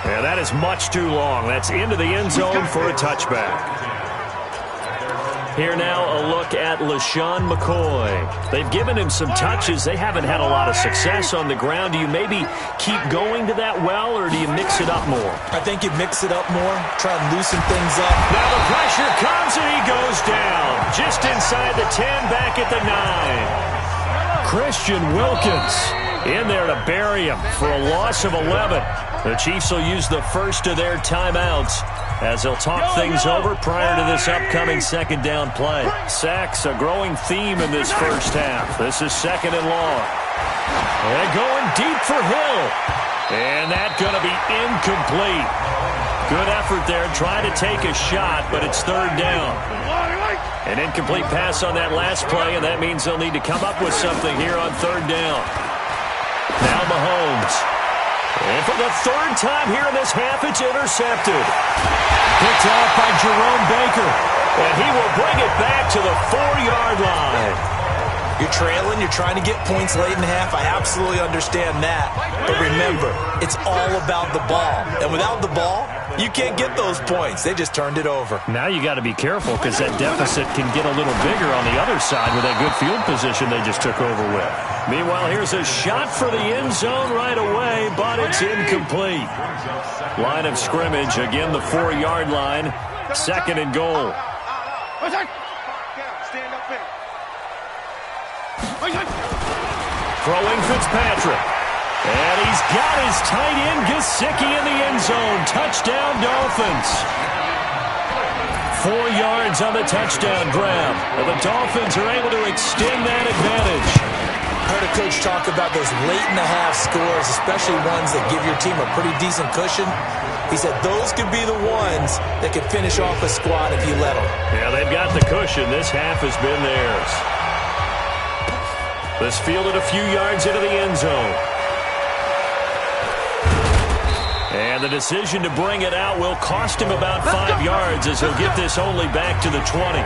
Yeah, that is much too long. That's into the end zone for a touchback. Here now a look at LaShawn McCoy. They've given him some touches. They haven't had a lot of success on the ground. Do you maybe keep going to that well, or do you mix it up more? I think you mix it up more, try and loosen things up. Now the pressure comes and he goes down. Just inside the 10, back at the 9. Christian Wilkins in there to bury him for a loss of 11. The Chiefs will use the first of their timeouts as they'll talk things over prior to this upcoming second down play. Sacks, a growing theme in this first half. This is second and long. And going deep for Hill. And that's going to be incomplete. Good effort there, trying to take a shot, but it's third down. An incomplete pass on that last play, and that means they'll need to come up with something here on third down. Now Mahomes. And for the third time here in this half, it's intercepted. Picked off by Jerome Baker. And he will bring it back to the 4-yard line. You're trailing, you're trying to get points late in the half. I absolutely understand that. But remember, it's all about the ball. And without the ball, you can't get those points. They just turned it over. Now you got to be careful because that deficit can get a little bigger on the other side with that good field position they just took over with. Meanwhile, here's a shot for the end zone right away, but it's incomplete. Line of scrimmage, again the 4-yard line. Second and goal. Throwing Fitzpatrick. And he's got his tight end, Gesicki, in the end zone. Touchdown, Dolphins. 4 yards on the touchdown grab. And the Dolphins are able to extend that advantage. I heard a coach talk about those late-in-the-half scores, especially ones that give your team a pretty decent cushion. He said those could be the ones that could finish off a squad if you let them. Yeah, they've got the cushion. This half has been theirs. This fielded a few yards into the end zone. And the decision to bring it out will cost him about 5 yards as he'll get this only back to the 20.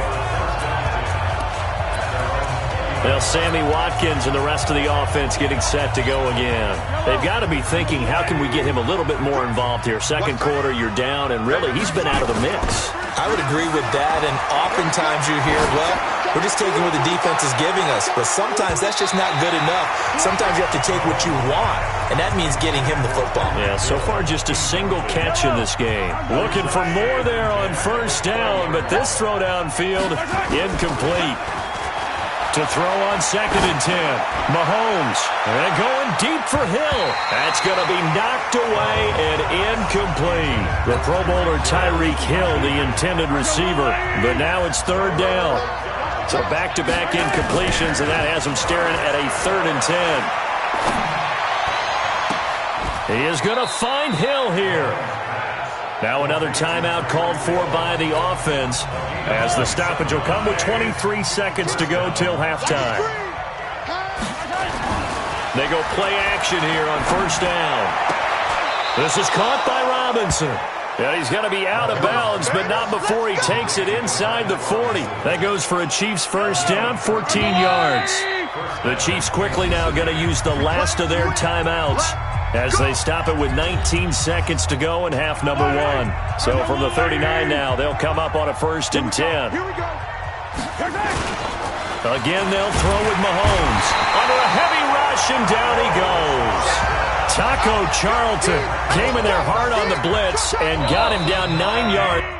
Now Sammy Watkins and the rest of the offense getting set to go again. They've got to be thinking, how can we get him a little bit more involved here? Second quarter, you're down, and really, he's been out of the mix. I would agree with that, and oftentimes you hear, well, we're just taking what the defense is giving us. But sometimes that's just not good enough. Sometimes you have to take what you want, and that means getting him the football. Yeah, so far just a single catch in this game. Looking for more there on first down, but this throw downfield, incomplete. To throw on second and 10. Mahomes. And going deep for Hill. That's going to be knocked away and incomplete. The Pro Bowler Tyreek Hill, the intended receiver. But now it's third down. So back-to-back incompletions, and that has him staring at a 3rd and 10. He is going to find Hill here. Now another timeout called for by the offense as the stoppage will come with 23 seconds to go till halftime. They go play action here on 1st down. This is caught by Robinson. Yeah, he's going to be out of bounds, but not before he takes it inside the 40. That goes for a Chiefs 1st down, 14 yards. The Chiefs quickly now going to use the last of their timeouts as they stop it with 19 seconds to go in half number 1. So from the 39 now, they'll come up on a 1st and 10. Again, they'll throw with Mahomes. Under a heavy rush, and down he goes. Taco Charlton came in there hard on the blitz and got him down 9 yards.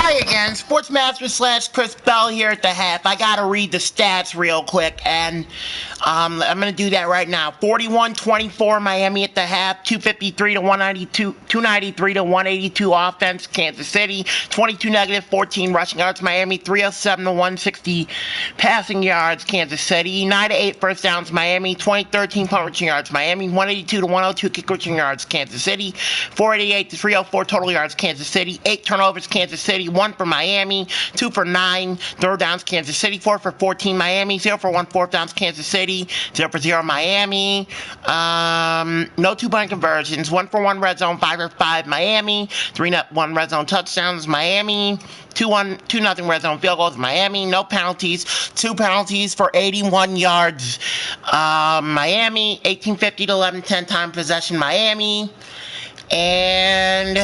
Hi again, Sportsmaster / Chris Bell here at the half. I gotta read the stats real quick, and I'm gonna do that right now. 41-24 Miami at the half, 253 to 192, 293 to 182 offense, Kansas City, 22 negative, 14 rushing yards, Miami, 307 to 160 passing yards, Kansas City, 9 to 8 first downs, Miami, 2013 punt return yards, Miami, 182 to 102 kick return yards, Kansas City, 488 to 304 total yards, Kansas City, 8 turnovers, Kansas City, 1 for Miami, 2 for 9 third downs, Kansas City, 4 for 14 Miami, 0 for 1 fourth downs, Kansas City, 0 for 0 Miami, no 2-point conversions, 1 for 1 red zone, 5 for 5 Miami, 3-1 red zone touchdowns, Miami, 2-0 red zone field goals, Miami, no penalties, 2 penalties for 81 yards, Miami, 1850 to 1110 time possession, Miami, and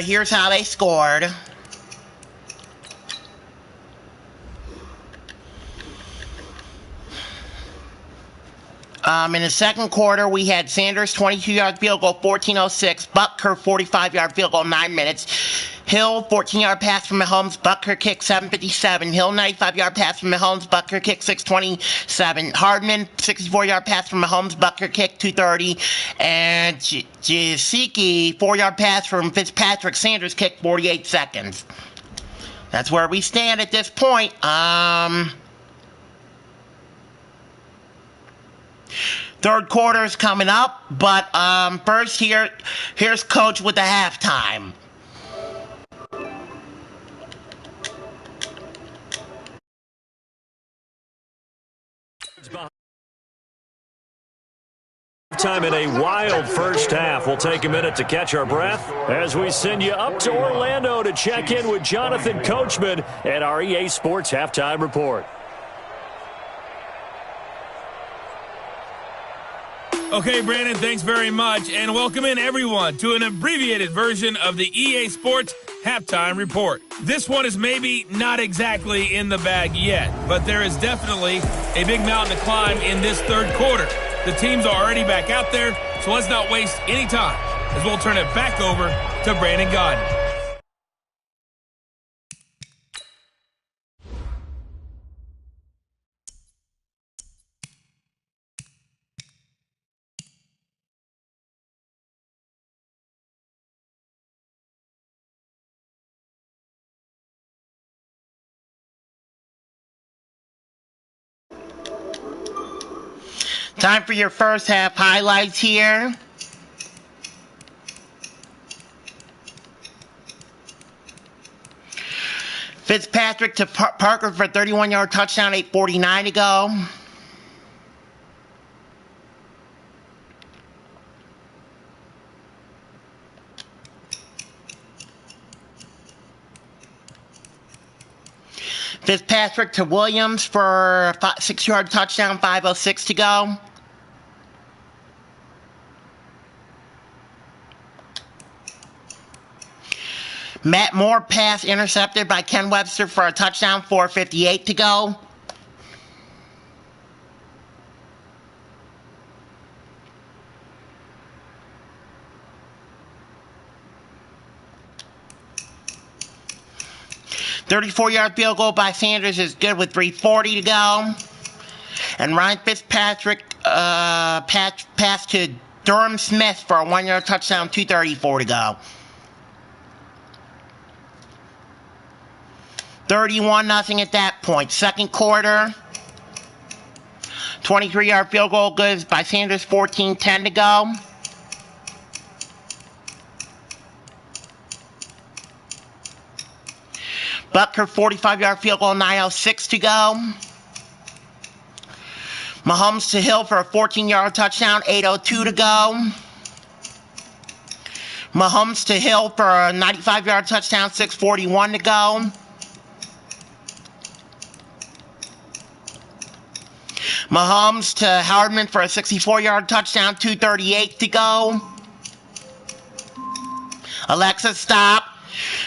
here's how they scored. In the second quarter, we had Sanders 22-yard field goal, 14:06. Butker 45-yard field goal, 9 minutes. Hill 14-yard pass from Mahomes. Butker kick 7:57. Hill 95-yard pass from Mahomes. Butker kick 6:27. Hardman 64-yard pass from Mahomes. Butker kick 2:30. And Gesicki 4-yard pass from Fitzpatrick. Sanders kick 48 seconds. That's where we stand at this point. Third quarter's coming up, but first here's Coach with the halftime. Time in a wild first half. We'll take a minute to catch our breath as we send you up to Orlando to check in with Jonathan Coachman at our EA Sports Halftime Report. Okay, Brandon, thanks very much, and welcome in everyone to an abbreviated version of the EA Sports Halftime Report. This one is maybe not exactly in the bag yet, but there is definitely a big mountain to climb in this third quarter. The teams are already back out there, so let's not waste any time as we'll turn it back over to Brandon Gaudin. Time for your first half highlights here. Fitzpatrick to Parker for a 31-yard touchdown, 8:49 to go. Fitzpatrick to Williams for a 6-yard touchdown, 5:06 to go. Matt Moore pass intercepted by Ken Webster for a touchdown, 4:58 to go. $34-yard field goal by Sanders is good with 3:40 to go. And Ryan Fitzpatrick pass to Durham Smith for a 1-yard touchdown, 2:34 to go. 31-0 at that point. Second quarter, 23-yard field goal good by Sanders, 14:10 to go. Butker 45-yard field goal, 9:06 to go. Mahomes to Hill for a 14-yard touchdown, 8:02 to go. Mahomes to Hill for a 95-yard touchdown, 6:41 to go. Mahomes to Hardman for a 64-yard touchdown, 2:38 to go. Alexa, stop.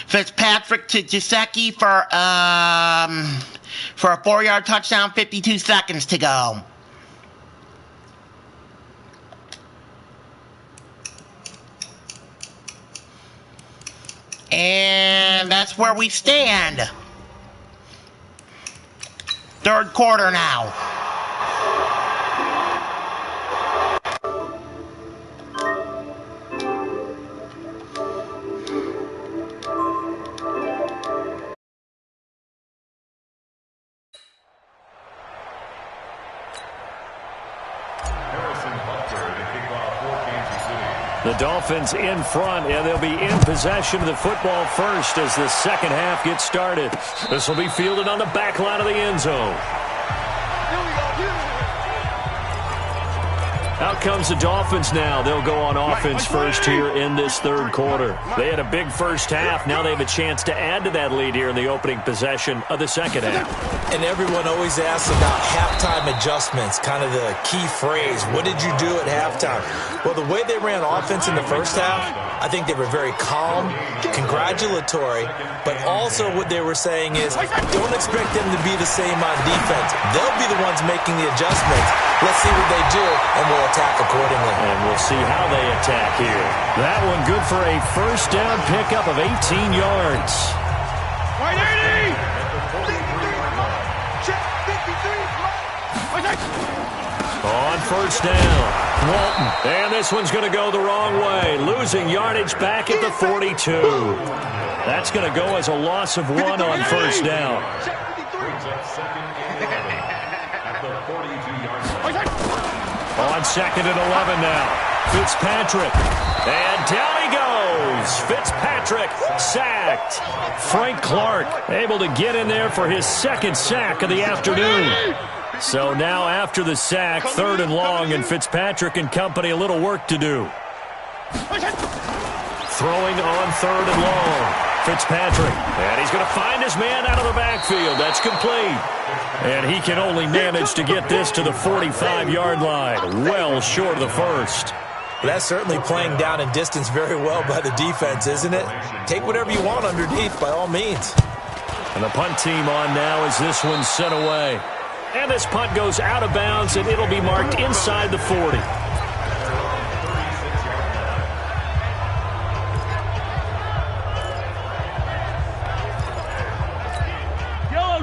Fitzpatrick to Gesicki for a 4-yard touchdown, 52 seconds to go. And that's where we stand. Third quarter now. The Dolphins in front, and they'll be in possession of the football first as the second half gets started. This will be fielded on the back line of the end zone. Out comes the Dolphins now. They'll go on offense first here in this third quarter. They had a big first half. Now they have a chance to add to that lead here in the opening possession of the second half. And everyone always asks about halftime adjustments, kind of the key phrase. What did you do at halftime? Well, the way they ran offense in the first half, I think they were very calm, congratulatory, but also what they were saying is don't expect them to be the same on defense. They'll be the ones making the adjustments. Let's see what they do, and we'll attack accordingly. And we'll see how they attack here. That one good for a first down pickup of 18 yards. On first down, Walton. And this one's going to go the wrong way. Losing yardage back at the 42. That's going to go as a loss of 1 on first down. On second and 11 now. Fitzpatrick. And down he goes. Fitzpatrick sacked. Frank Clark able to get in there for his second sack of the afternoon. So now after the sack, third and long, and Fitzpatrick and company a little work to do. Throwing on third and long. Fitzpatrick. And he's going to find his man out of the backfield. That's complete. And he can only manage to get this to the 45-yard line. Well short of the first. That's certainly playing down in distance very well by the defense, isn't it? Take whatever you want underneath by all means. And the punt team on now as this one's sent away. And this punt goes out of bounds, and it'll be marked inside the 40.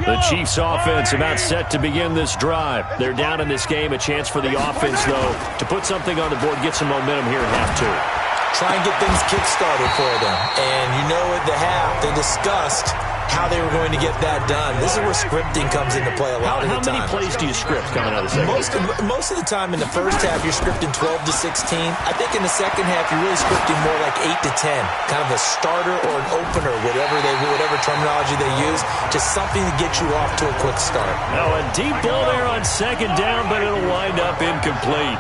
The Chiefs offense about set to begin this drive. They're down in this game. A chance for the offense, though, to put something on the board, get some momentum here at half two. Try and get things kick-started for them. And you know at the half, they discussed how they were going to get that done. This is where scripting comes into play a lot of the time. How many plays do you script coming out of the second? Most of the time in the first half, you're scripting 12 to 16. I think in the second half, you're really scripting more like 8 to 10. Kind of a starter or an opener, whatever terminology they use. Just something to get you off to a quick start. Now a deep ball there on second down, but it'll wind up incomplete.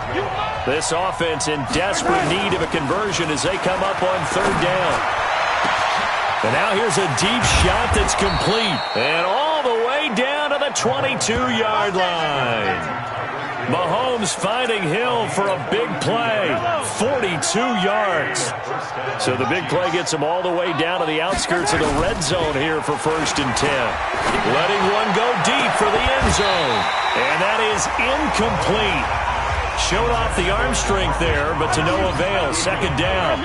This offense in desperate need of a conversion as they come up on third down. And now here's a deep shot that's complete. And all the way down to the 22-yard line. Mahomes finding Hill for a big play. 42 yards. So the big play gets him all the way down to the outskirts of the red zone here for first and 10. Letting one go deep for the end zone. And that is incomplete. Showed off the arm strength there, but to no avail. Second down.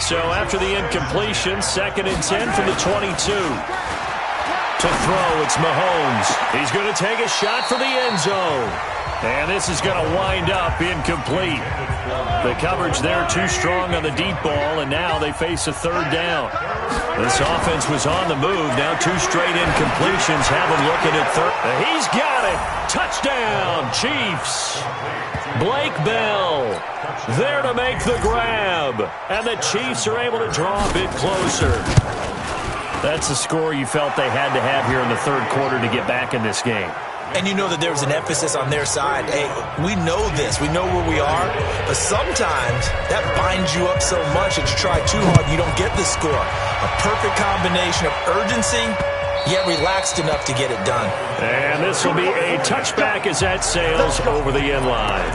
So after the incompletion, second and 10 from the 22. To throw, it's Mahomes. He's going to take a shot for the end zone. And this is going to wind up incomplete. The coverage there too strong on the deep ball, and now they face a third down. This offense was on the move. Now two straight incompletions have him looking at third. He's got it. Touchdown, Chiefs. Blake Bell there to make the grab. And the Chiefs are able to draw a bit closer. That's the score you felt they had to have here in the third quarter to get back in this game. And you know that there's an emphasis on their side. Hey, we know this. We know where we are. But sometimes that binds you up so much that you try too hard, you don't get the score. A perfect combination of urgency, yet relaxed enough to get it done. And this will be a touchback as that sails over the end line.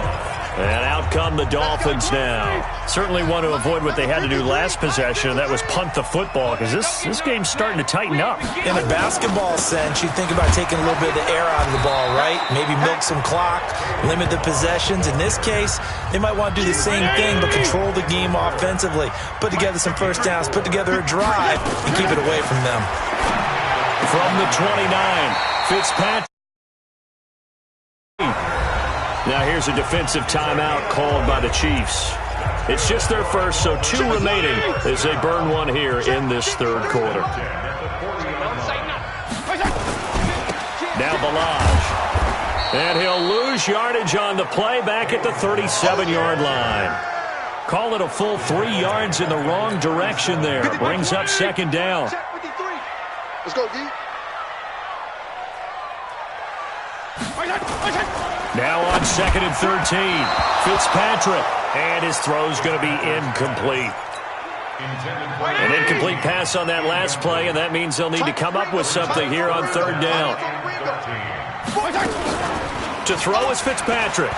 And out come the Dolphins now. Certainly want to avoid what they had to do last possession, and that was punt the football, because this game's starting to tighten up. In a basketball sense, you think about taking a little bit of the air out of the ball, right? Maybe milk some clock, limit the possessions. In this case, they might want to do the same thing, but control the game offensively. Put together some first downs, put together a drive, and keep it away from them. From the 29, Fitzpatrick. Now here's a defensive timeout called by the Chiefs. It's just their first, so 2 remaining as they burn one here in this third quarter. Now Balaj. And he'll lose yardage on the play back at the 37-yard line. Call it a full 3 yards in the wrong direction there. Brings up second down. Let's go, D. Now on 2nd and 13, Fitzpatrick, and his throw's going to be incomplete. An incomplete pass on that last play, and that means they'll need to come up with something here on 3rd down. To throw is Fitzpatrick.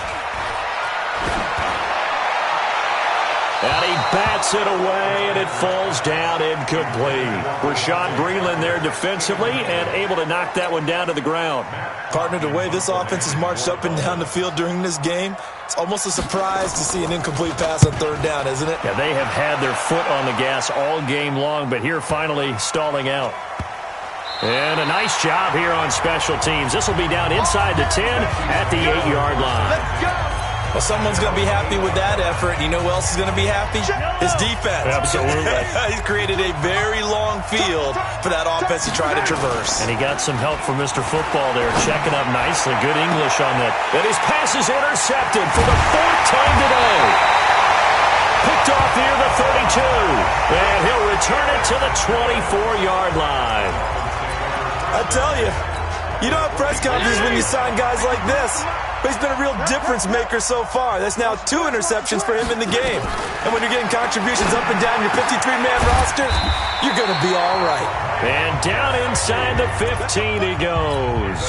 And he bats it away, and it falls down incomplete. Rashad Breeland there defensively and able to knock that one down to the ground. Partner, the way this offense has marched up and down the field during this game, it's almost a surprise to see an incomplete pass on 3rd down, isn't it? Yeah, they have had their foot on the gas all game long, but here finally stalling out. And a nice job here on special teams. This will be down inside the 10 at the 8-yard line. Let's go. Well, someone's going to be happy with that effort. You know who else is going to be happy? His defense. Absolutely. He's created a very long field for that offense to try to traverse. And he got some help from Mr. Football there, checking up nicely. Good English on that. And his pass is intercepted for the 4th time today. Picked off near the 32. And he'll return it to the 24-yard line. I tell you, you don't have press conferences when you sign guys like this. But he's been a real difference maker so far. That's now 2 interceptions for him in the game. And when you're getting contributions up and down your 53-man roster, you're going to be all right. And down inside the 15 he goes.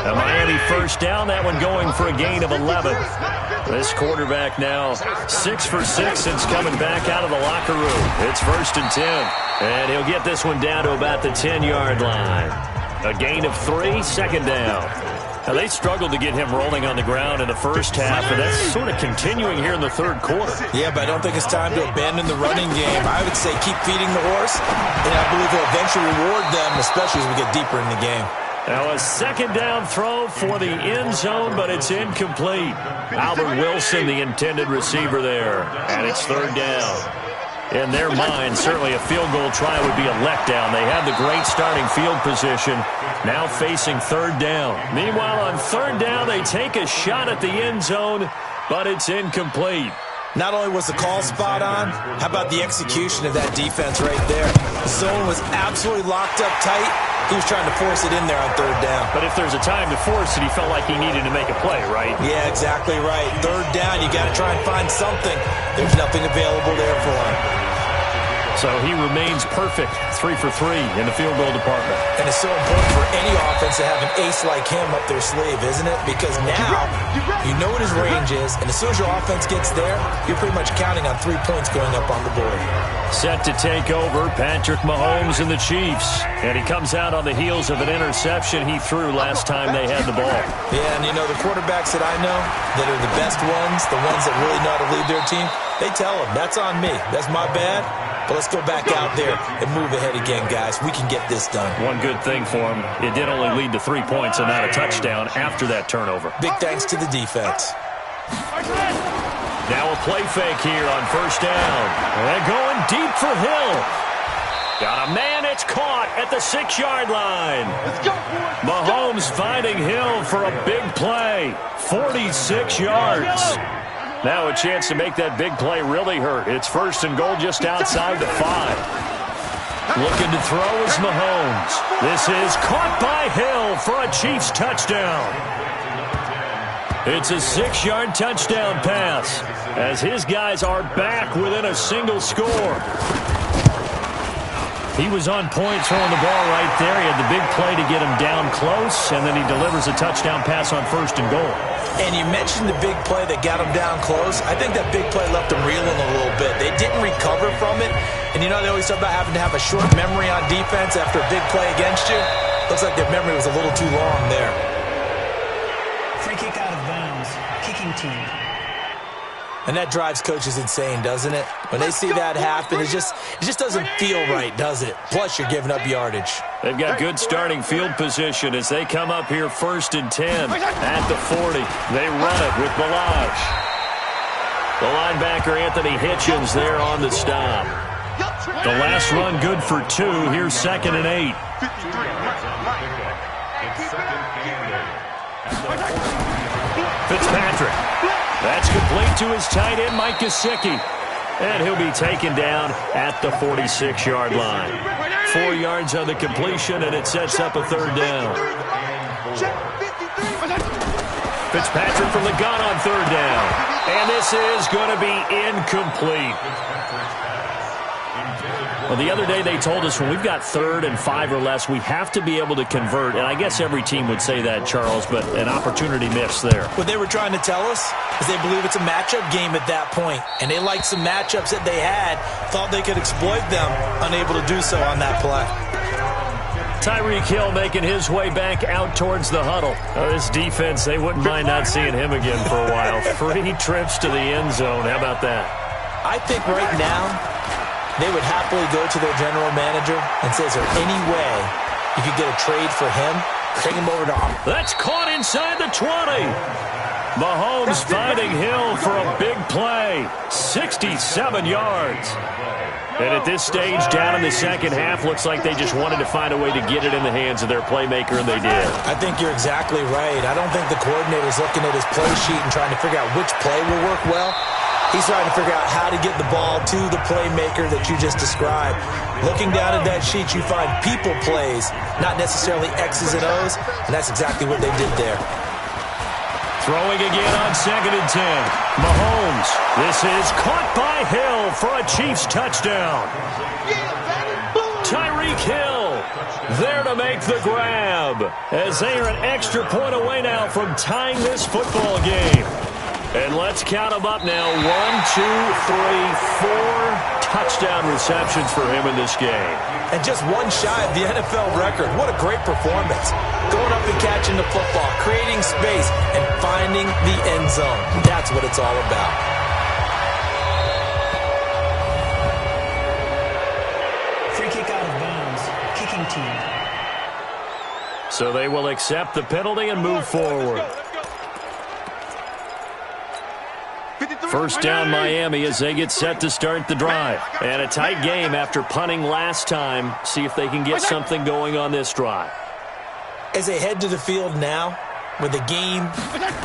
A Miami first down, that one going for a gain of 11. This quarterback now 6 for 6 since coming back out of the locker room. It's 1st and 10. And he'll get this one down to about the 10-yard line. A gain of 3, 2nd down. Now, they struggled to get him rolling on the ground in the first half, and that's sort of continuing here in the 3rd quarter. Yeah, but I don't think it's time to abandon the running game. I would say keep feeding the horse, and I believe he'll eventually reward them, especially as we get deeper in the game. Now a 2nd down throw for the end zone, but it's incomplete. Albert Wilson, the intended receiver there, and it's 3rd down. In their mind, certainly a field goal try would be a letdown. They had the great starting field position, now facing 3rd down. Meanwhile, on 3rd down, they take a shot at the end zone, but it's incomplete. Not only was the call spot on, how about the execution of that defense right there? The zone was absolutely locked up tight. He was trying to force it in there on 3rd down. But if there's a time to force it, he felt like he needed to make a play, right? Yeah, exactly right. 3rd down, you got to try and find something. There's nothing available there for him. So he remains perfect, 3 for 3 in the field goal department. And it's so important for any offense to have an ace like him up their sleeve, isn't it? Because now you know what his range is, and as soon as your offense gets there, you're pretty much counting on 3 points going up on the board. Set to take over, Patrick Mahomes and the Chiefs. And he comes out on the heels of an interception he threw last time they had the ball. Yeah, and you know, the quarterbacks that I know that are the best ones, the ones that really know how to lead their team, they tell them, that's on me. That's my bad. But let's go back out there and move ahead again, guys. We can get this done. One good thing for him, it did only lead to 3 points and not a touchdown after that turnover. Big thanks to the defense. Now a play fake here on 1st down. And going deep for Hill. Got a man, it's caught at the 6-yard line. Let's go, boys. Mahomes finding Hill for a big play. 46 yards. Now a chance to make that big play really hurt. It's 1st and goal just outside the 5. Looking to throw is Mahomes. This is caught by Hill for a Chiefs touchdown. It's a 6-yard touchdown pass as his guys are back within a single score. He was on point throwing the ball right there. He had the big play to get him down close, and then he delivers a touchdown pass on 1st and goal. And you mentioned the big play that got him down close. I think that big play left him reeling a little bit. They didn't recover from it. And you know, they always talk about having to have a short memory on defense after a big play against you. Looks like their memory was a little too long there. Free kick out of bounds. Kicking team. And that drives coaches insane, doesn't it? When they see that happen, it just doesn't feel right, does it? Plus, you're giving up yardage. They've got good starting field position as they come up here 1st and 10 at the 40. They run it with Balaj. The linebacker, Anthony Hitchens, there on the stop. The last run good for 2. Here's 2nd and 8. Fitzpatrick. That's complete to his tight end, Mike Gesicki. And he'll be taken down at the 46-yard line. 4 yards on the completion, and it sets up a 3rd down. Fitzpatrick from the gun on 3rd down. And this is going to be incomplete. Well, the other day they told us when we've got 3rd and 5 or less, we have to be able to convert. And I guess every team would say that, Charles, but an opportunity missed there. What they were trying to tell us is they believe it's a matchup game at that point. And they liked some matchups that they had, thought they could exploit them, unable to do so on that play. Tyreek Hill making his way back out towards the huddle. This defense, they wouldn't mind not seeing him again for a while. 3 trips to the end zone. How about that? I think right now they would happily go to their general manager and say, is there any way you could get a trade for him? Take him over to... That's caught inside the 20. Mahomes finding Hill for a big play. 67 yards. And at this stage, down in the second half, looks like they just wanted to find a way to get it in the hands of their playmaker, and they did. I think you're exactly right. I don't think the coordinator's looking at his play sheet and trying to figure out which play will work well. He's trying to figure out how to get the ball to the playmaker that you just described. Looking down at that sheet, you find people plays, not necessarily X's and O's, and that's exactly what they did there. Throwing again on 2nd and 10. Mahomes. This is caught by Hill for a Chiefs touchdown. Tyreek Hill there to make the grab as they are an extra point away now from tying this football game. And let's count them up now. 1, 2, 3, 4 touchdown receptions for him in this game. And just one shy of the NFL record. What a great performance. Going up and catching the football, creating space, and finding the end zone. That's what it's all about. Free kick out of bounds. Kicking team. So they will accept the penalty and move forward. 1st down Miami as they get set to start the drive. And a tight game after punting last time. See if they can get something going on this drive. As they head to the field now, with the game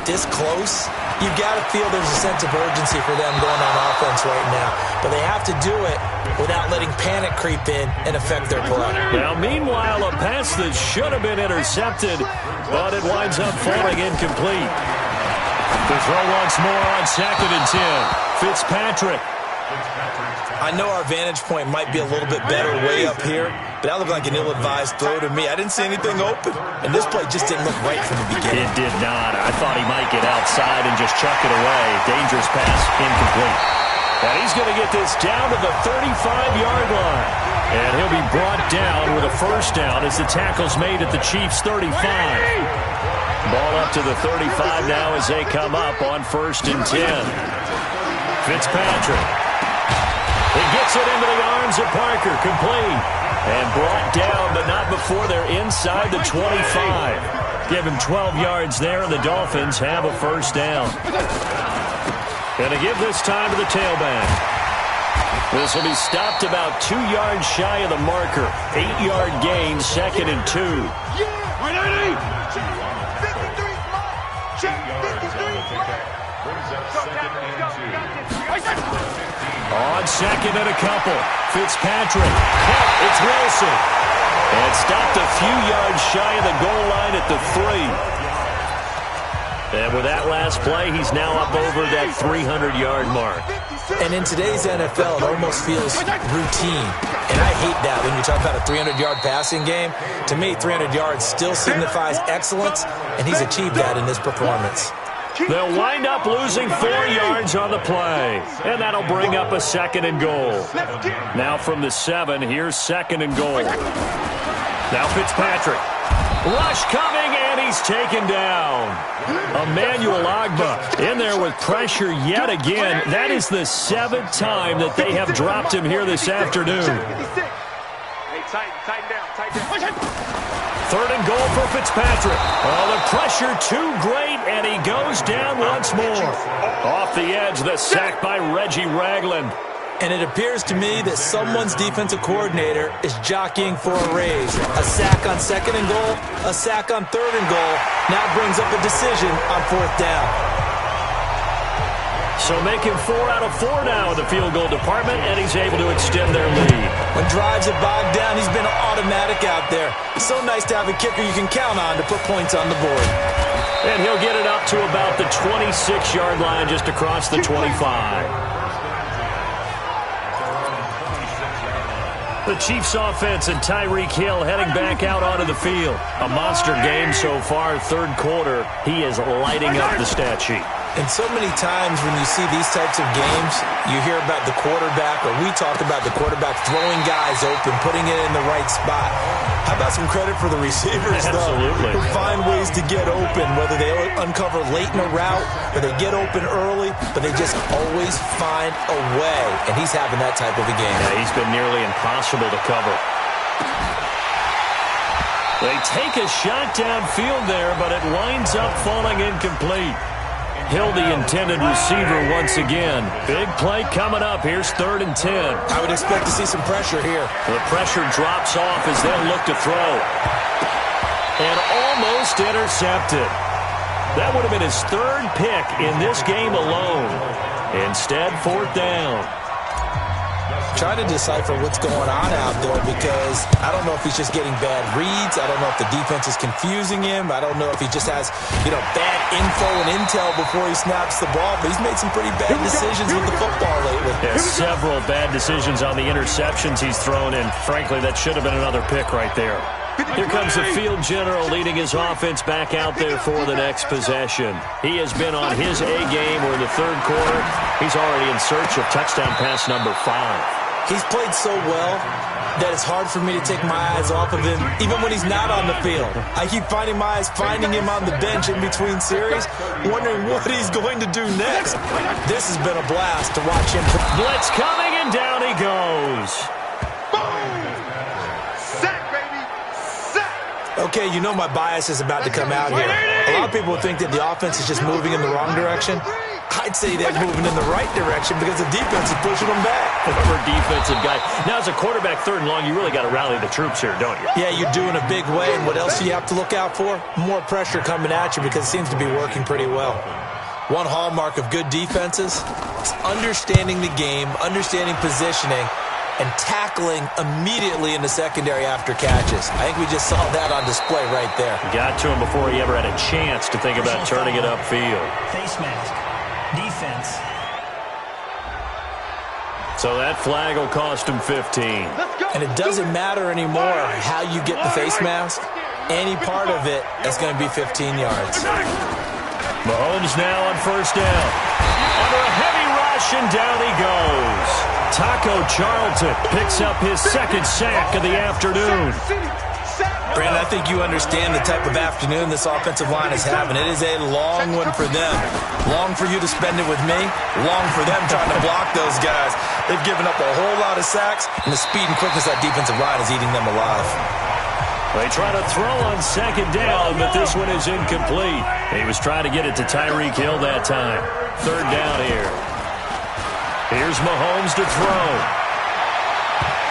this close, you've got to feel there's a sense of urgency for them going on offense right now. But they have to do it without letting panic creep in and affect their play. Now, meanwhile, a pass that should have been intercepted, but it winds up falling incomplete. The throw once more on 2nd and 10. Fitzpatrick. I know our vantage point might be a little bit better way up here, but that looked like an ill-advised throw to me. I didn't see anything open, and this play just didn't look right from the beginning. It did not. I thought he might get outside and just chuck it away. Dangerous pass, incomplete. And he's going to get this down to the 35-yard line. And he'll be brought down with a 1st down as the tackle's made at the Chiefs' 35. Ball up to the 35 now as they come up on 1st and 10. Fitzpatrick. He gets it into the arms of Parker, complete. And brought down, but not before they're inside the 25. Give him 12 yards there, and the Dolphins have a 1st down. Going to give this time to the tailback. This will be stopped about 2 yards shy of the marker. 8-yard gain, 2nd and 2. On 2nd and a couple. Fitzpatrick. It's Wilson. And stopped a few yards shy of the goal line at the 3. And with that last play, he's now up over that 300-yard mark. And in today's NFL, it almost feels routine. And I hate that when you talk about a 300-yard passing game. To me, 300 yards still signifies excellence, and he's achieved that in this performance. They'll wind up losing 4 yards on the play, and that'll bring up a 2nd and goal. Now from the 7, here's 2nd and goal. Now Fitzpatrick. Rush coming, and he's taken down. Emmanuel Ogbah in there with pressure yet again. That is the 7th time that they have dropped him here this afternoon. Tighten down. 3rd and goal for Fitzpatrick. Oh, the pressure too great, and he goes down once more. Off the edge, the sack by Reggie Ragland. And it appears to me that someone's defensive coordinator is jockeying for a raise. A sack on 2nd and goal, a sack on 3rd and goal. Now brings up a decision on 4th down. So making 4 out of 4 now in the field goal department, and he's able to extend their lead. When drives are bogged down, he's been automatic out there. So nice to have a kicker you can count on to put points on the board. And he'll get it up to about the 26-yard line just across the 25. The Chiefs offense and Tyreek Hill heading back out onto the field. A monster game so far, 3rd quarter. He is lighting up the stat sheet. And so many times when you see these types of games, you hear about the quarterback, or we talk about the quarterback throwing guys open, putting it in the right spot. How about some credit for the receivers, Absolutely. though, who find ways to get open, whether they uncover late in a route or they get open early, but they just always find a way. And he's having that type of a game. Yeah, he's been nearly impossible to cover. They take a shot downfield there, but it winds up falling incomplete. Hill, the intended receiver once again. Big play coming up. Here's 3rd and 10. I would expect to see some pressure here. The pressure drops off as they'll look to throw. And almost intercepted. That would have been his 3rd pick in this game alone. Instead, 4th down. Trying to decipher what's going on out there, because I don't know if he's just getting bad reads. I don't know if the defense is confusing him. I don't know if he just has, bad info and intel before he snaps the ball. But he's made some pretty bad decisions with the football lately. Yeah, several bad decisions on the interceptions he's thrown, and frankly, that should have been another pick right there. Here comes the field general leading his offense back out there for the next possession. He has been on his A game. We're in the 3rd quarter. He's already in search of touchdown pass number 5. He's played so well that it's hard for me to take my eyes off of him, even when he's not on the field. I keep finding my eyes finding him on the bench in between series, wondering what he's going to do next. This has been a blast to watch him. Blitz coming, and down he goes. Sack, baby. Sack. Okay, my bias is about to come out here. A lot of people think that the offense is just moving in the wrong direction. I'd say they're moving in the right direction because the defense is pushing them back. Former defensive guy. Now, as a quarterback 3rd and long, you really got to rally the troops here, don't you? Yeah, you do in a big way. And what else do you have to look out for? More pressure coming at you, because it seems to be working pretty well. One hallmark of good defenses is understanding the game, understanding positioning, and tackling immediately in the secondary after catches. I think we just saw that on display right there. Got to him before he ever had a chance to think about turning it upfield. Face mask. Defense. So that flag will cost him 15. And it doesn't matter anymore how you get the face mask. Any part of it is going to be 15 yards. Mahomes now on 1st down. Under a heavy rush, and down he goes. Taco Charlton picks up his 2nd sack of the afternoon. Brandon, I think you understand the type of afternoon this offensive line is having. It is a long one for them. Long for you to spend it with me. Long for them trying to block those guys. They've given up a whole lot of sacks, and the speed and quickness of that defensive line is eating them alive. They try to throw on 2nd down, but this one is incomplete. He was trying to get it to Tyreek Hill that time. 3rd down here. Here's Mahomes to throw.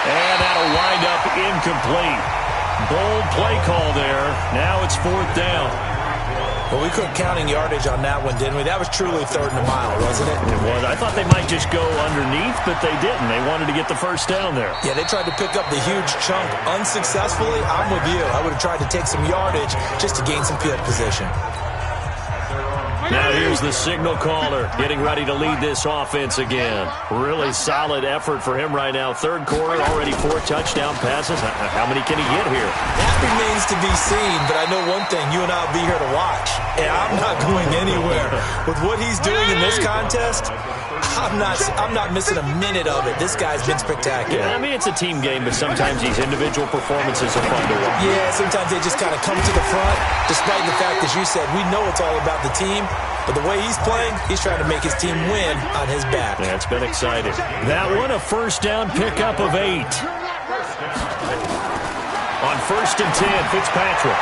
And that'll wind up incomplete. Bold play call there. Now it's 4th down. Well, we couldn't counting yardage on that one, didn't we? That was truly 3rd and a mile, wasn't it? It was. I thought they might just go underneath, but they didn't. They wanted to get the 1st down there. Yeah, they tried to pick up the huge chunk unsuccessfully. I'm with you. I would have tried to take some yardage just to gain some field position. Now here's the signal caller getting ready to lead this offense again. Really solid effort for him right now. Third quarter, already 4 touchdown passes. How many can he get here? That remains to be seen, but I know one thing. You and I will be here to watch, and I'm not going anywhere. With what he's doing in this contest, I'm not missing a minute of it. This guy's been spectacular. Yeah, I mean, it's a team game, but sometimes these individual performances are fun to watch. Yeah, sometimes they just kind of come to the front, despite the fact, as you said, we know it's all about the team. But the way he's playing, he's trying to make his team win on his back. Yeah, it's been exciting. That one, a first down pickup of 8. On 1st and 10, Fitzpatrick.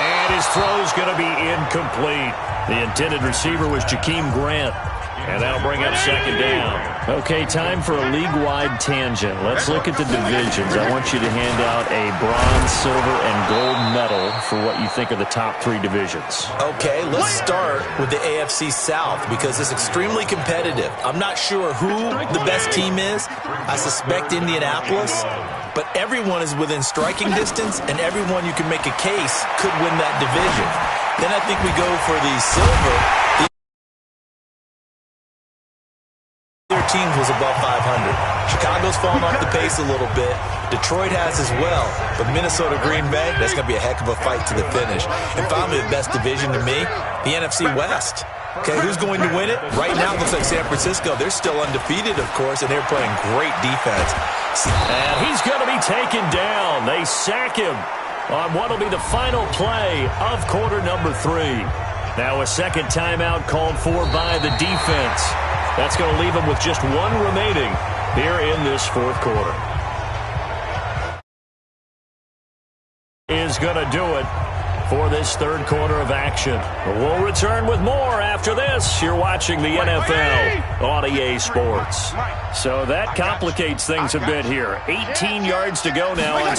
And his throw's going to be incomplete. The intended receiver was Jakeem Grant. And that'll bring up 2nd down. Okay, time for a league-wide tangent. Let's look at the divisions. I want you to hand out a bronze, silver, and gold medal for what you think are the top 3 divisions. Okay, let's start with the AFC South because it's extremely competitive. I'm not sure who the best team is. I suspect Indianapolis. But everyone is within striking distance, and everyone you can make a case could win that division. Then I think we go for the silver. Their teams was above 500. Chicago's fallen off the pace a little bit. Detroit has as well. But Minnesota, Green Bay, that's going to be a heck of a fight to the finish. And finally, the best division to me, the NFC West. Okay, who's going to win it? Right now, it looks like San Francisco. They're still undefeated, of course, and they're playing great defense. And he's going to be taken down. They sack him on what will be the final play of quarter number 3. Now a second timeout called for by the defense. That's going to leave him with just 1 remaining here in this 4th quarter. Is going to do it for this 3rd quarter of action. We'll return with more after this. You're watching the NFL on EA Sports. So that complicates things a bit here. 18 yards to go now on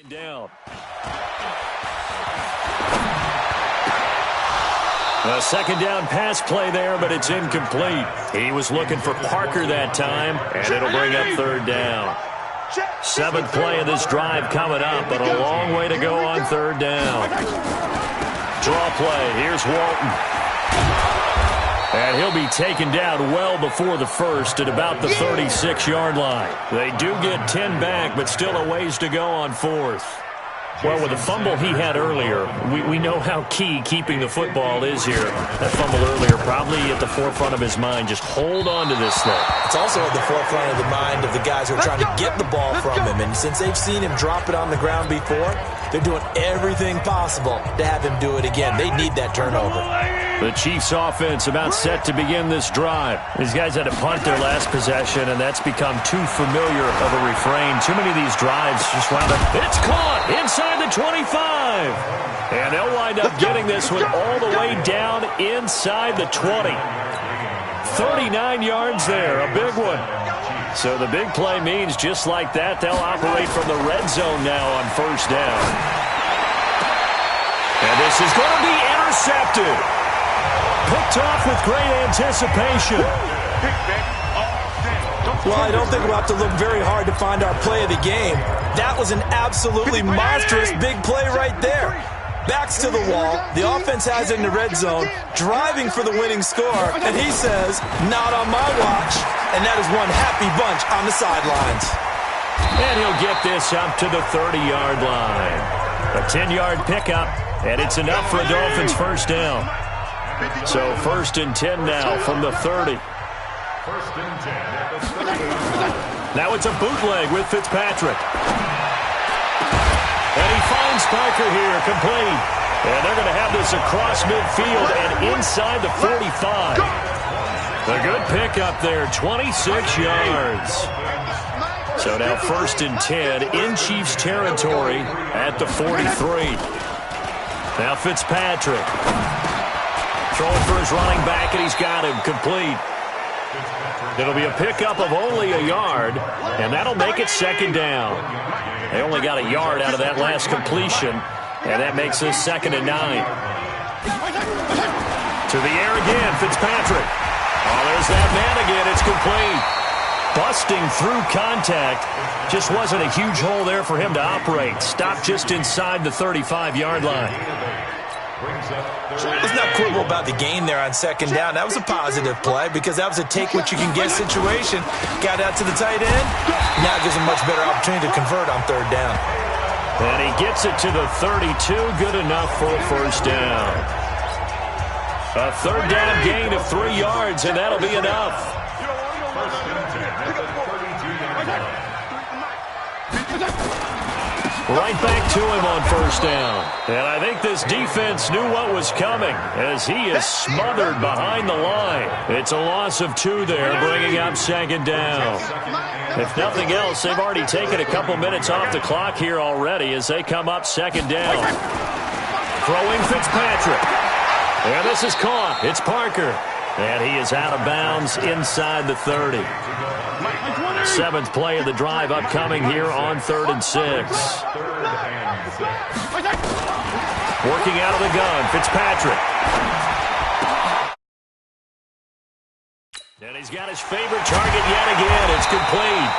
second down. A second down pass play there, but it's incomplete. He was looking for Parker that time, and it'll bring up third down. Seventh play of this drive coming up, but a long way to go on third down. Draw play. Here's Walton. And he'll be taken down well before the first at about the 36-yard line. They do get 10 back, but still a ways to go on fourth. Well, with the fumble he had earlier, we know how key keeping the football is here. That fumble earlier probably at the forefront of his mind. Just hold on to this thing. It's also at the forefront of the mind of the guys who are trying to get the ball from him. And since they've seen him drop it on the ground before, they're doing everything possible to have him do it again. They need that turnover. The Chiefs offense about set to begin this drive. These guys had to punt their last possession, and that's become too familiar of a refrain. Too many of these drives just wound up. It's caught inside the 25. And they'll wind up getting this one all the way down inside the 20. 39 yards there, a big one. So the big play means just like that, they'll operate from the red zone now on first down. And this is going to be intercepted. Picked off with great anticipation. Well, I don't think we'll have to look very hard to find our play of the game. That was an absolutely monstrous big play right there. Backs to the wall. The offense has it in the red zone, driving for the winning score. And he says, not on my watch. And that is one happy bunch on the sidelines. And he'll get this up to the 30-yard line. A 10-yard pickup, and it's enough for a Dolphins first down. So first and 10 now from the 30. Now it's a bootleg with Fitzpatrick. And he finds Parker here, complete. And they're going to have this across midfield and inside the 45. A good pickup there, 26 yards. So now first and 10 in Chiefs territory at the 43. Now Fitzpatrick. Throwing for his running back, and he's got him complete. It'll be a pickup of only a yard, and that'll make it second down. They only got a yard out of that last completion, and that makes this second and 9. To the air again, Fitzpatrick. Oh, there's that man again. It's complete. Busting through contact. Just wasn't a huge hole there for him to operate. Stopped just inside the 35-yard line. Let's not quibble about the gain there on second down. That was a positive play because that was a take-what-you-can-get situation. Got out to the tight end. Now gives him much better opportunity to convert on third down. And he gets it to the 32. Good enough for a first down. A third down gain of 3 yards, and that'll be enough. Right back to him on first down. And I think this defense knew what was coming as he is smothered behind the line. It's a loss of 2 there, bringing up second down. If nothing else, they've already taken a couple minutes off the clock here already as they come up second down. Throwing Fitzpatrick. And this is caught. It's Parker. And he is out of bounds inside the 30. 7th play of the drive upcoming here on 3rd and 6. Working out of the gun, Fitzpatrick. And he's got his favorite target yet again. It's complete.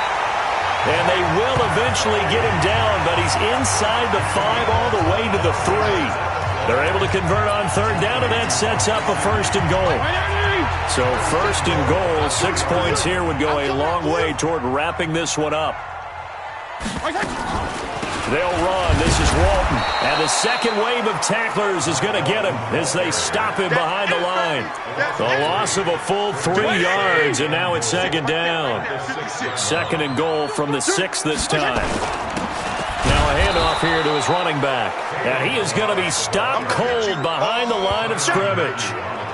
And they will eventually get him down, but he's inside the 5 all the way to the 3. They're able to convert on third down, and that sets up a first and goal. So first and goal, 6 points here would go a long way toward wrapping this one up. They'll run. This is Walton. And the second wave of tacklers is going to get him as they stop him behind the line. The loss of a full 3 yards, and now it's second down. Second and goal from the 6 this time. Now a handoff here to his running back. And he is going to be stopped cold behind the line of scrimmage.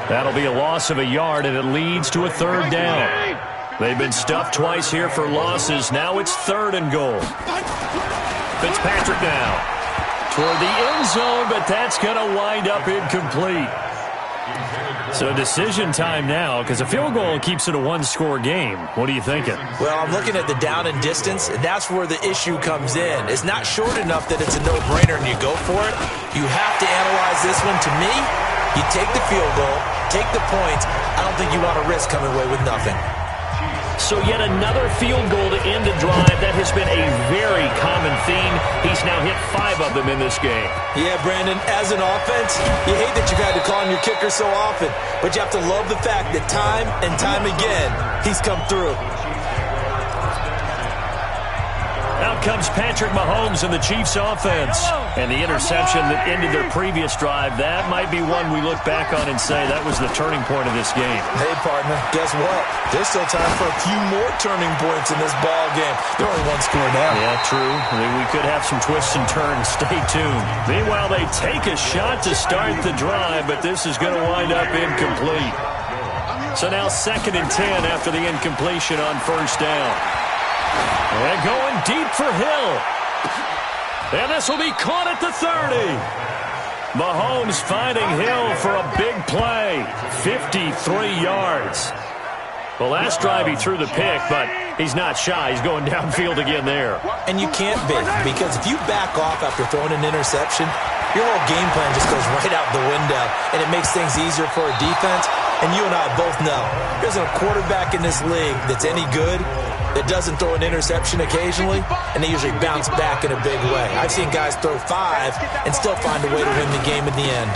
That'll be a loss of a yard, and it leads to a third down. They've been stuffed twice here for losses. Now it's 3rd and goal. Fitzpatrick now toward the end zone, but that's going to wind up incomplete. So decision time now, because a field goal keeps it a one-score game. What are you thinking? Well, I'm looking at the down and distance, and that's where the issue comes in. It's not short enough that it's a no-brainer and you go for it. You have to analyze this one. To me, you take the field goal, take the points. I don't think you want to risk coming away with nothing. So yet another field goal to end a drive. That has been a very common theme. He's now hit 5 of them in this game. Yeah, Brandon, as an offense, you hate that you've had to call on your kicker so often, but you have to love the fact that time and time again, he's come through. Out comes Patrick Mahomes and the Chiefs offense. And the interception that ended their previous drive, that might be one we look back on and say that was the turning point of this game. Hey, partner, guess what? There's still time for a few more turning points in this ball game. They're only one score down. Yeah, true. I mean, we could have some twists and turns. Stay tuned. Meanwhile, they take a shot to start the drive, but this is going to wind up incomplete. So now 2nd and 10 after the incompletion on first down. And going deep for Hill. And this will be caught at the 30. Mahomes finding Hill for a big play. 53 yards. Well, last drive he threw the pick, but he's not shy. He's going downfield again there. And you can't be, because if you back off after throwing an interception, your whole game plan just goes right out the window, and it makes things easier for a defense. And you and I both know there's a quarterback in this league that's any good that doesn't throw an interception occasionally, and they usually bounce back in a big way. I've seen guys throw 5 and still find a way to win the game in the end.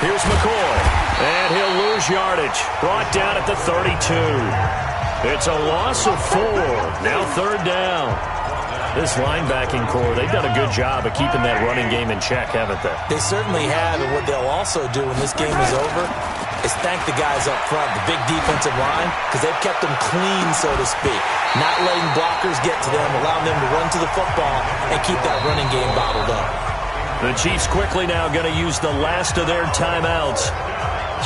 Here's McCoy, and he'll lose yardage. Brought down at the 32. It's a loss of 4. Now 3rd down. This linebacking core, they've done a good job of keeping that running game in check, haven't they? They certainly have, and what they'll also do when this game is over is thank the guys up front, the big defensive line, because they've kept them clean, so to speak. Not letting blockers get to them, allowing them to run to the football and keep that running game bottled up. The Chiefs quickly now going to use the last of their timeouts.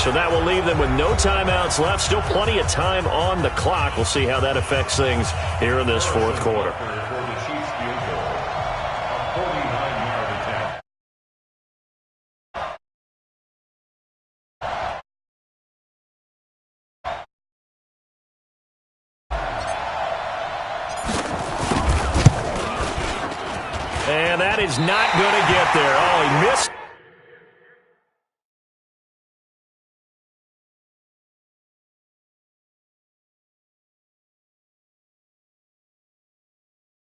So that will leave them with no timeouts left. Still plenty of time on the clock. We'll see how that affects things here in this 4th quarter. And that is not going to get there. Oh, he missed